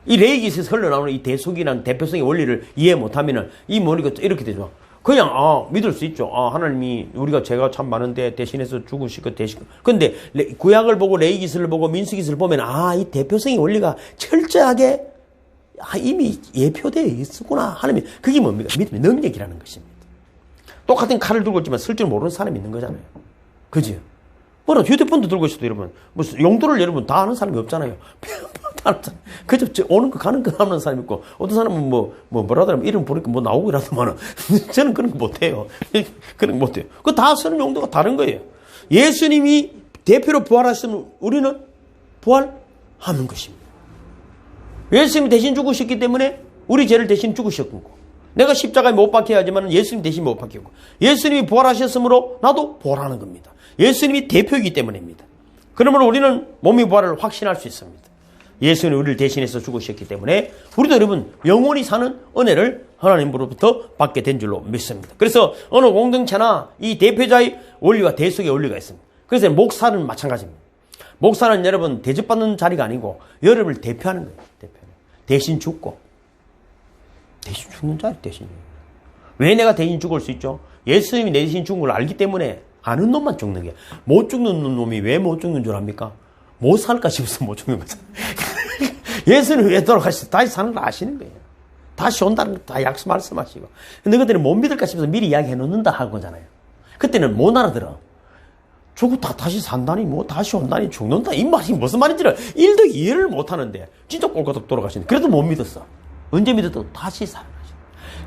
이 레위기에서 흘러나오는 이 대속이라는 대표성의 원리를 이해 못하면은 이 머리가 이렇게 되죠. 그냥 믿을 수 있죠. 하나님이 우리가 죄가 참 많은데 대신해서 죽으시고 대신. 근데 구약을 보고 레위기서를 보고 민수기서를 보면 이 대표성의 원리가 철저하게 이미 예표되어 있었구나. 하나님 그게 뭡니까? 믿음의 능력이라는 것입니다. 똑같은 칼을 들고 있지만 쓸 줄 모르는 사람이 있는 거잖아요. 그죠? 뭐라 휴대폰도 들고 있어도 여러분 무슨 용도를 여러분 다 아는 사람이 없잖아요. 그저 오는 거 가는 거 하는 사람이 있고 어떤 사람은 뭐라더라면 이름 보니까 뭐 나오고 이러더만은 저는 그런 거 못해요. 그런 거 못해요. 그거 다 쓰는 용도가 다른 거예요. 예수님이 대표로 부활하시면 우리는 부활하는 것입니다. 예수님이 대신 죽으셨기 때문에 우리 죄를 대신 죽으셨고 내가 십자가에 못 박혀야 하지만 예수님 대신 못 박히고 예수님이 부활하셨으므로 나도 부활하는 겁니다. 예수님이 대표이기 때문입니다. 그러므로 우리는 몸이 부활을 확신할 수 있습니다. 예수님이 우리를 대신해서 죽으셨기 때문에 우리도 여러분 영원히 사는 은혜를 하나님으로부터 받게 된 줄로 믿습니다. 그래서 어느 공동체나 이 대표자의 원리와 대속의 원리가 있습니다. 그래서 목사는 마찬가지입니다. 목사는 여러분 대접받는 자리가 아니고 여러분을 대표하는 거예요. 대신 죽고 대신 죽는 자리 대신. 왜 내가 대신 죽을 수 있죠? 예수님이 내 대신 죽은 걸 알기 때문에 아는 놈만 죽는 게. 못 죽는 놈이 왜 못 죽는 줄 압니까? 못 살까 싶어서 못 죽는 거잖아요. 예수님이 왜 돌아가시죠? 다시 사는 걸 아시는 거예요. 다시 온다는 거 다 약속 말씀하시고. 근데 그때는 못 믿을까 싶어서 미리 이야기해 놓는다 하는 거잖아요. 그때는 못 알아들어. 죽었다 다시 산다니 뭐 다시 온다니 죽는다 이 말이 무슨 말인지를 1도 이해를 못 하는데 진짜 꼴까닥 돌아가시는데 그래도 못 믿었어. 언제 믿어도 다시 살아나죠.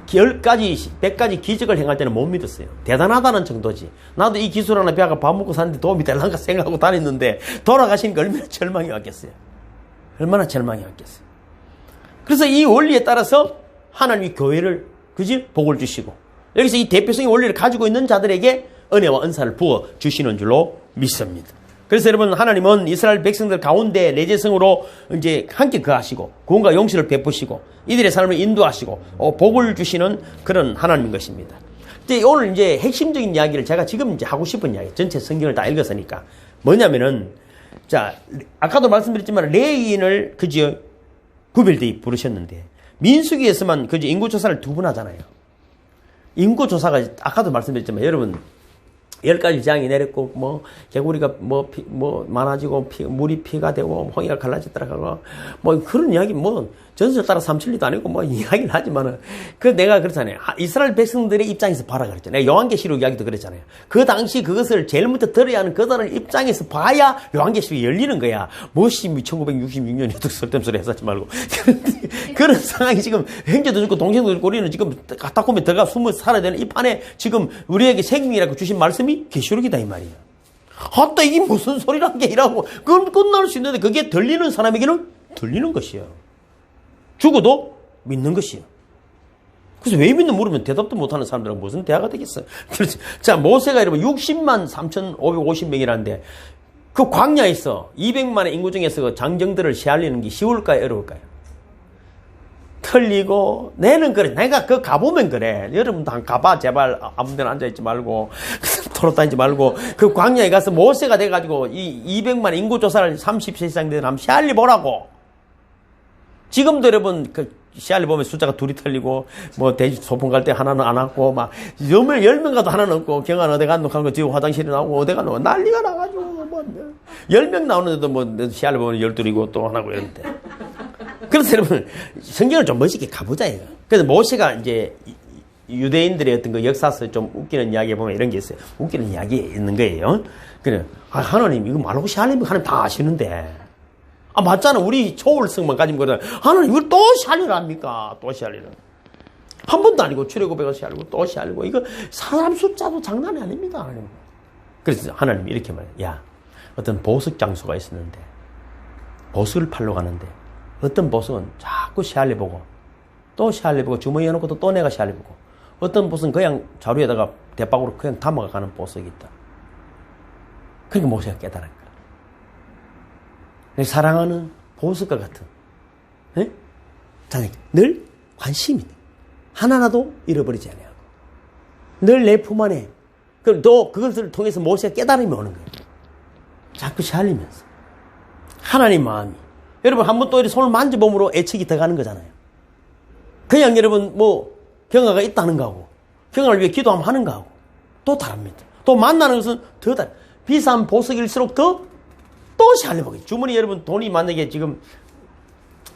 10가지, 100가지 기적을 행할 때는 못 믿었어요. 대단하다는 정도지. 나도 이 기술 하나 배워가 밥 먹고 사는데 도움이 되려는가 생각하고 다녔는데 돌아가시니까 얼마나 절망이 왔겠어요. 얼마나 절망이 왔겠어요. 그래서 이 원리에 따라서 하나님이 교회를 그지 복을 주시고 여기서 이 대표성의 원리를 가지고 있는 자들에게 은혜와 은사를 부어 주시는 줄로 믿습니다. 그래서 여러분 하나님은 이스라엘 백성들 가운데 내재성으로 이제 함께 거하시고 구원과 용서를 베푸시고 이들의 삶을 인도하시고 복을 주시는 그런 하나님인 것입니다. 이제 오늘 이제 핵심적인 이야기를 제가 지금 이제 하고 싶은 이야기 전체 성경을 다 읽었으니까 뭐냐면은 자 아까도 말씀드렸지만 레위인을 그저 구별되이 부르셨는데 민수기에서만 그저 인구조사를 2번 하잖아요. 인구조사가 아까도 말씀드렸지만 여러분 10가지 재앙이 내렸고, 개구리가 많아지고, 물이 피가 되고, 홍해가 갈라졌더라고. 그런 이야기, 전설 따라 삼천리도 아니고, 이야기를 하지만은, 내가 그렇잖아요. 이스라엘 백성들의 입장에서 봐라 그랬잖아요. 요한계시록 이야기도 그랬잖아요. 그 당시 그것을 제일 먼저 들어야 하는 그들의 입장에서 봐야 요한계시록이 열리는 거야. 1966년에도 설렘소리 했었지 말고. 그런 상황이 지금, 형제도 죽고, 동생도 죽고, 우리는 지금 카타콤에 들어가 숨어 살아야 되는 이 판에 지금 우리에게 생명이라고 주신 말씀이 계시록이다 이 말이야. 아따 이게 무슨 소리란 게 이라고 그건 끝날 수 있는데 그게 들리는 사람에게는 들리는 것이야. 죽어도 믿는 것이야. 그래서 왜 믿는 물으면 대답도 못하는 사람들은 무슨 대화가 되겠어요. 그렇지. 자 모세가 여러분 60만 3,550명이라는데 그 광야에서 200만의 인구 중에서 그 장정들을 시알리는 게 쉬울까요 어려울까요? 틀리고 내는 그래. 내가 그 가보면 그래. 여러분도 한 가봐 제발 아무 데나 앉아있지 말고 돌아다니지 말고 그 광야에 가서 모세가 돼가지고 이 200만 인구조사를 30세 이상 되는 한번 시알리 보라고. 지금도 여러분 그 시알리 보면 숫자가 2이 틀리고 돼지 소풍 갈 때 하나는 안 왔고 10명 가도 하나는 없고 경안 어디 갔노 하고 지금 화장실에 나오고 어디 갔노 난리가 나가지고 10명 나오는데도 시알리 보면 12이고 또 하나고 이런데. 그래서 여러분 성경을 좀 멋있게 가보자 이거. 그래서 모세가 이제 유대인들의 어떤 그 역사에서 좀 웃기는 이야기에 보면 이런 게 있어요. 웃기는 이야기 있는 거예요. 그래 하나님 이거 말하고 시알리면 하나님 다 아시는데 맞잖아. 우리 초월성만 가지면 그러잖아. 하나님 이걸 또 시알리를 합니까? 또 시알리를. 한 번도 아니고 출애굽에 시알고 또 시알고 이거 사람 숫자도 장난이 아닙니다. 그래서 하나님 이렇게 말해요. 야, 어떤 보석 장소가 있었는데 보석을 팔러 가는데 어떤 보석은 자꾸 시알려보고 또 시알려보고 주머니에 넣고 또 내가 시알려보고 어떤 보석은 그냥 자루에다가 대박으로 그냥 담아가는 보석이 있다. 그러니까 모세가 깨달은 거야. 사랑하는 보석과 같은 자녀 늘 관심이 있다. 하나라도 잃어버리지 않아요. 늘 내 품 안에. 그럼 또 그것을 통해서 모세가 깨달음이 오는 거예요. 자꾸 시알리면서. 하나님 마음이. 여러분 한 번 또 손을 만져봄으로 애착이 들어가는 거잖아요. 그냥 여러분 뭐 경화가 있다는 거하고 경화를 위해 기도하면 하는 거하고 또 다릅니다. 또 만나는 것은 더 다릅니다. 비싼 보석일수록 더 또 시알려보겠죠. 주머니 여러분 돈이 만약에 지금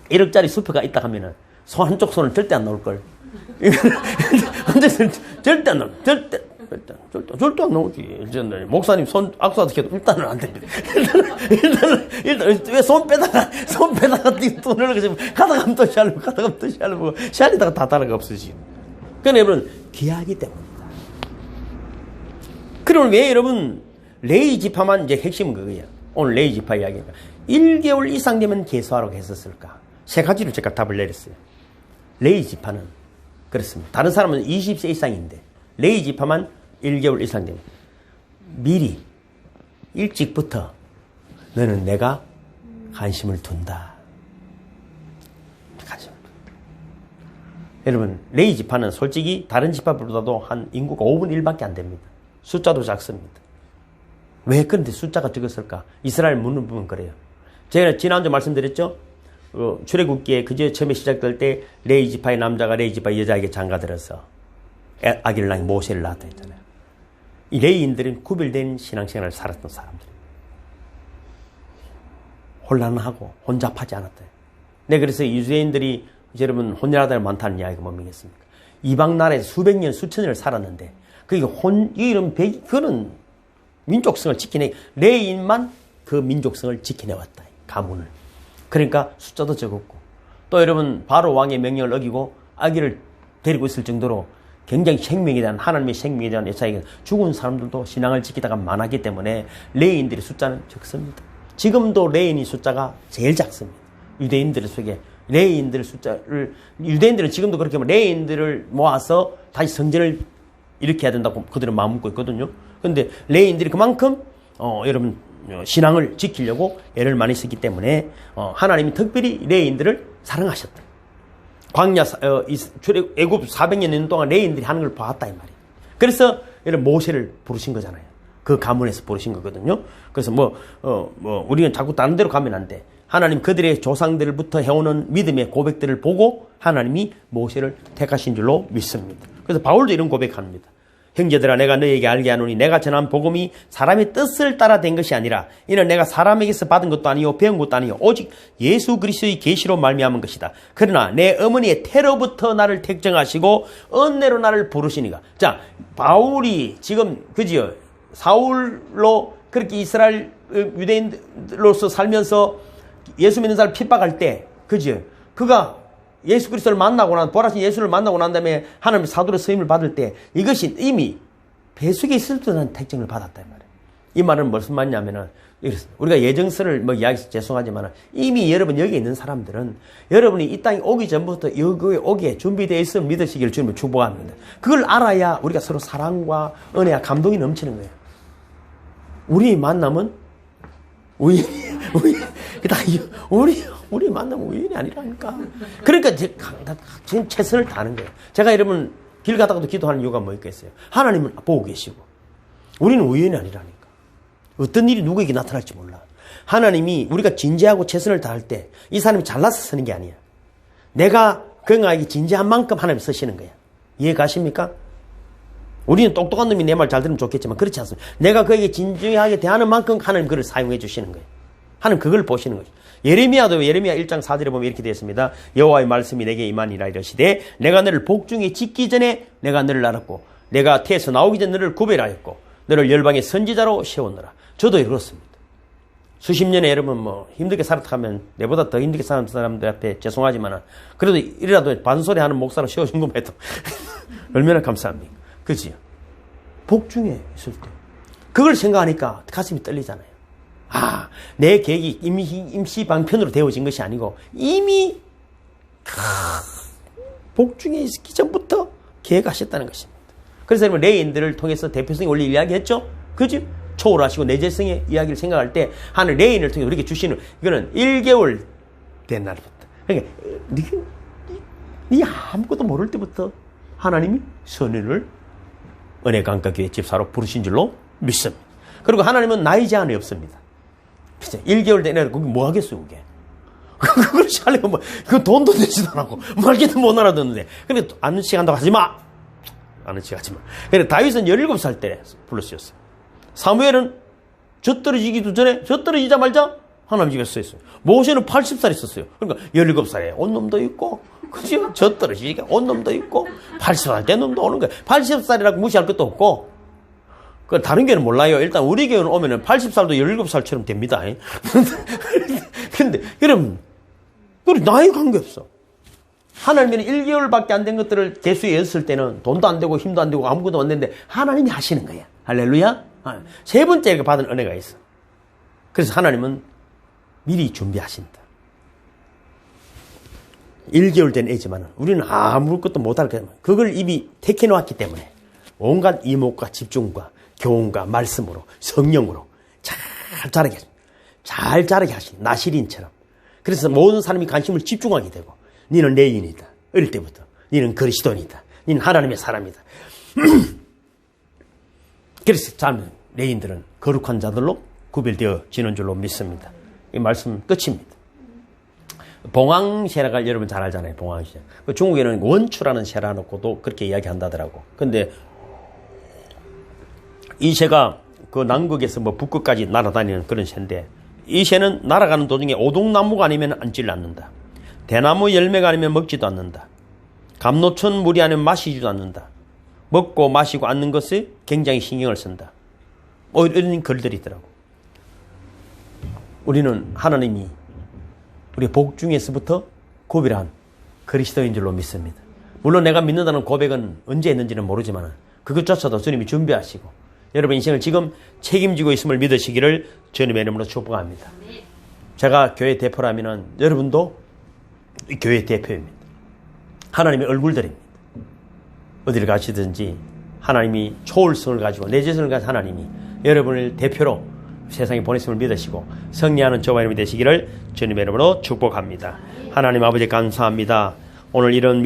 1억짜리 수표가 있다 하면은 한쪽 손은 절대 안 나올걸. 절대 안 나올. 절대 안 나오지. 목사님 손 악수하듯 해도 일단은 안 됩니다. 일단은 왜 손 빼다가 돈을 넣으시면 가다가면 또 시알고 가다가면 또 시알고 시알리다가 다 다른 없으시고. 그러니까 여러분 귀하기 때문입니다. 그러면 왜 여러분 레위 지파만 이제 핵심은 그거예요. 오늘 레위 지파 이야기입니다. 1개월 이상 되면 계수하라고 했었을까? 세 가지로 제가 답을 내렸어요. 레위 지파는 그렇습니다. 다른 사람은 20세 이상인데 레위 지파만 1개월 이상 되면 미리 일찍부터 너는 내가 관심을 둔다. 관심을 둔다. 여러분 레위 지파는 솔직히 다른 지파보다도 한 인구가 5분 1밖에 안 됩니다. 숫자도 작습니다. 왜 그런데 숫자가 적었을까? 이스라엘 묻는 부분 그래요. 제가 지난주 말씀드렸죠? 출애굽기에 그제 처음에 시작될 때 레위 지파의 남자가 레위 지파의 여자에게 장가들어서 아기를 낳은 모세를 낳았다 했잖아요. 이 레위인들은 구별된 신앙생활을 살았던 사람들입니다. 혼란하고 혼잡하지 않았대요. 네, 그래서 유대인들이 여러분 혼혈아들 많다는 이야기가 뭡니겠습니까? 이방 나라에서 수백 년, 수천 년을 살았는데 그는 민족성을 지키네. 레위인만 그 민족성을 지켜내왔다. 가문을. 그러니까 숫자도 적었고 또 여러분 바로 왕의 명령을 어기고 아기를 데리고 있을 정도로 굉장히 생명에 대한 하나님의 생명에 대한 애착이 죽은 사람들도 신앙을 지키다가 많았기 때문에 레위인들의 숫자는 적습니다. 지금도 레위인의 숫자가 제일 작습니다. 유대인들 속에 레위인들 숫자를 유대인들은 지금도 그렇게 하면 레위인들을 모아서 다시 성전을 일으켜야 된다고 그들은 마음먹고 있거든요. 그런데 레위인들이 그만큼 여러분 신앙을 지키려고 애를 많이 쓰기 때문에 하나님이 특별히 레위인들을 사랑하셨다. 광야 애굽 400년 동안 레위인들이 하는 걸 봤다 이 말이에요. 그래서 여러분 모세를 부르신 거잖아요. 그 가문에서 부르신 거거든요. 그래서 우리는 자꾸 다른 데로 가면 안 돼. 하나님 그들의 조상들부터 해오는 믿음의 고백들을 보고 하나님이 모세를 택하신 줄로 믿습니다. 그래서 바울도 이런 고백합니다. 형제들아 내가 너에게 알게 하노니 내가 전한 복음이 사람의 뜻을 따라 된 것이 아니라 이는 내가 사람에게서 받은 것도 아니요 배운 것도 아니요 오직 예수 그리스도의 계시로 말미암은 것이다. 그러나 내 어머니의 태로부터 나를 택정하시고 은혜로 나를 부르시니가. 자, 바울이 지금 그지요 사울로 그렇게 이스라엘 유대인으로서 살면서 예수 믿는 사람 핍박할 때 그지요 그가 예수 그리스도를 만나고 보라신 예수를 만나고 난 다음에 하나님의 사도로 쓰임을 받을 때 이것이 이미 배속에 있을 듯한 택정을 받았다 이 말이에요. 이 말은 무슨 말이냐면은 우리가 예정서를 이야기해서 죄송하지만 이미 여러분 여기 있는 사람들은 여러분이 이 땅에 오기 전부터 여기에 오기에 준비되어 있음을 믿으시기를 주님을 축복합니다. 그걸 알아야 우리가 서로 사랑과 은혜와 감동이 넘치는 거예요. 우리 만남은 우리 만나면 우연이 아니라니까. 그러니까 지금 최선을 다하는 거예요. 제가 여러분 길 가다가도 기도하는 이유가 뭐 있겠어요? 하나님은 보고 계시고 우리는 우연이 아니라니까. 어떤 일이 누구에게 나타날지 몰라. 하나님이 우리가 진지하고 최선을 다할 때 이 사람이 잘나서 쓰는 게 아니야. 내가 그에게 진지한 만큼 하나님 쓰시는 거야. 이해 가십니까? 우리는 똑똑한 놈이 내 말 잘 들으면 좋겠지만 그렇지 않습니다. 내가 그에게 진지하게 대하는 만큼 하나님 그를 사용해 주시는 거예요. 하나님 그걸 보시는 거죠. 예레미야도 예레미야 1장 4절에 보면 이렇게 되어 있습니다. 여호와의 말씀이 내게 임하니라 이르시되 내가 너를 복중에 짓기 전에 내가 너를 알았고 내가 태에서 나오기 전에 너를 구별하였고 너를 열방의 선지자로 세웠노라. 저도 그렇습니다. 수십 년에 여러분 뭐 힘들게 살았다면 내보다 더 힘들게 사는 사람들한테 죄송하지만 그래도 이라도 반소리 하는 목사로 세워준 것만 해도 얼마나 감사합니까? 그지요? 복중에 있을 때 그걸 생각하니까 가슴이 떨리잖아요. 아, 내 계획이 임시 방편으로 되어진 것이 아니고 이미 복중에 있기 전부터 계획하셨다는 것입니다. 그래서 여러분 레인들을 통해서 대표성의 원리 이야기했죠? 그지? 초월하시고 내재성의 이야기를 생각할 때 하늘 레인을 통해 우리에게 주시는 이거는 1개월 된 날부터 그러니까 네 아무것도 모를 때부터 하나님이 선인을 은혜 강가교회 집사로 부르신 줄로 믿습니다. 그리고 하나님은 나이 제한이 없습니다. 그죠? 1개월 된 애를 거기 뭐 하겠어요, 그게? 그걸 하려고 뭐, 그 돈도 내지도 않고, 말기도 못 알아듣는데. 근데 아는 척 한다고 하지 마! 아는 척 하지 마. 근데 다윗은 17살 때 불렀었어요. 사무엘은 저 떨어지기도 전에, 저 떨어지자마자 하나님 집에 서 있어요. 모세는 80살 있었어요. 그러니까 17살에 온 놈도 있고, 그죠? 저 떨어지니까 온 놈도 있고, 80살 된 놈도 오는 거예요. 80살이라고 무시할 것도 없고, 그 다른 교회는 몰라요. 일단 우리 교회는 오면은 80살도 17살처럼 됩니다. 근데 여러분, 그리 나이 관계없어. 하나님은 1개월밖에 안 된 것들을 개수에 였을 때는 돈도 안 되고 힘도 안 되고 아무것도 안 되는데 하나님이 하시는 거야. 할렐루야. 세 번째 받은 은혜가 있어. 그래서 하나님은 미리 준비하신다. 1개월 된 애지만 우리는 아무것도 못할 거야. 그걸 이미 택해 놓았기 때문에 온갖 이목과 집중과 교훈과 말씀으로 성령으로 잘 자라게 하십니다. 잘 자라게 하십니다. 나시린처럼. 그래서 모든 사람이 관심을 집중하게 되고 너는 레인이다. 어릴 때부터. 너는 그리스도인이다. 너는 하나님의 사람이다. 그래서 젊은 레인들은 거룩한 자들로 구별되어지는 줄로 믿습니다. 이 말씀 끝입니다. 봉황세라가 여러분 잘 알잖아요. 봉황세. 중국에는 원추라는 세라 놓고도 그렇게 이야기한다더라고. 근데 이 새가 그 남극에서 뭐 북극까지 날아다니는 그런 새인데 이 새는 날아가는 도중에 오동나무가 아니면 앉지를 않는다. 대나무 열매가 아니면 먹지도 않는다. 감로천 물이 아니면 마시지도 않는다. 먹고 마시고 앉는 것에 굉장히 신경을 쓴다. 뭐 이런 글들이 있더라고. 우리는 하나님이 우리 복 중에서부터 구별한 그리스도인 줄로 믿습니다. 물론 내가 믿는다는 고백은 언제 했는지는 모르지만 그것조차도 주님이 준비하시고 여러분 인생을 지금 책임지고 있음을 믿으시기를 주님의 이름으로 축복합니다. 제가 교회 대표라면 여러분도 교회 대표입니다. 하나님의 얼굴들입니다. 어디를 가시든지 하나님이 초월성을 가지고 내재성을 가진 하나님이 여러분을 대표로 세상에 보냈음을 믿으시고 승리하는 저와 여러분이 되시기를 주님의 이름으로 축복합니다. 하나님 아버지 감사합니다. 오늘 이런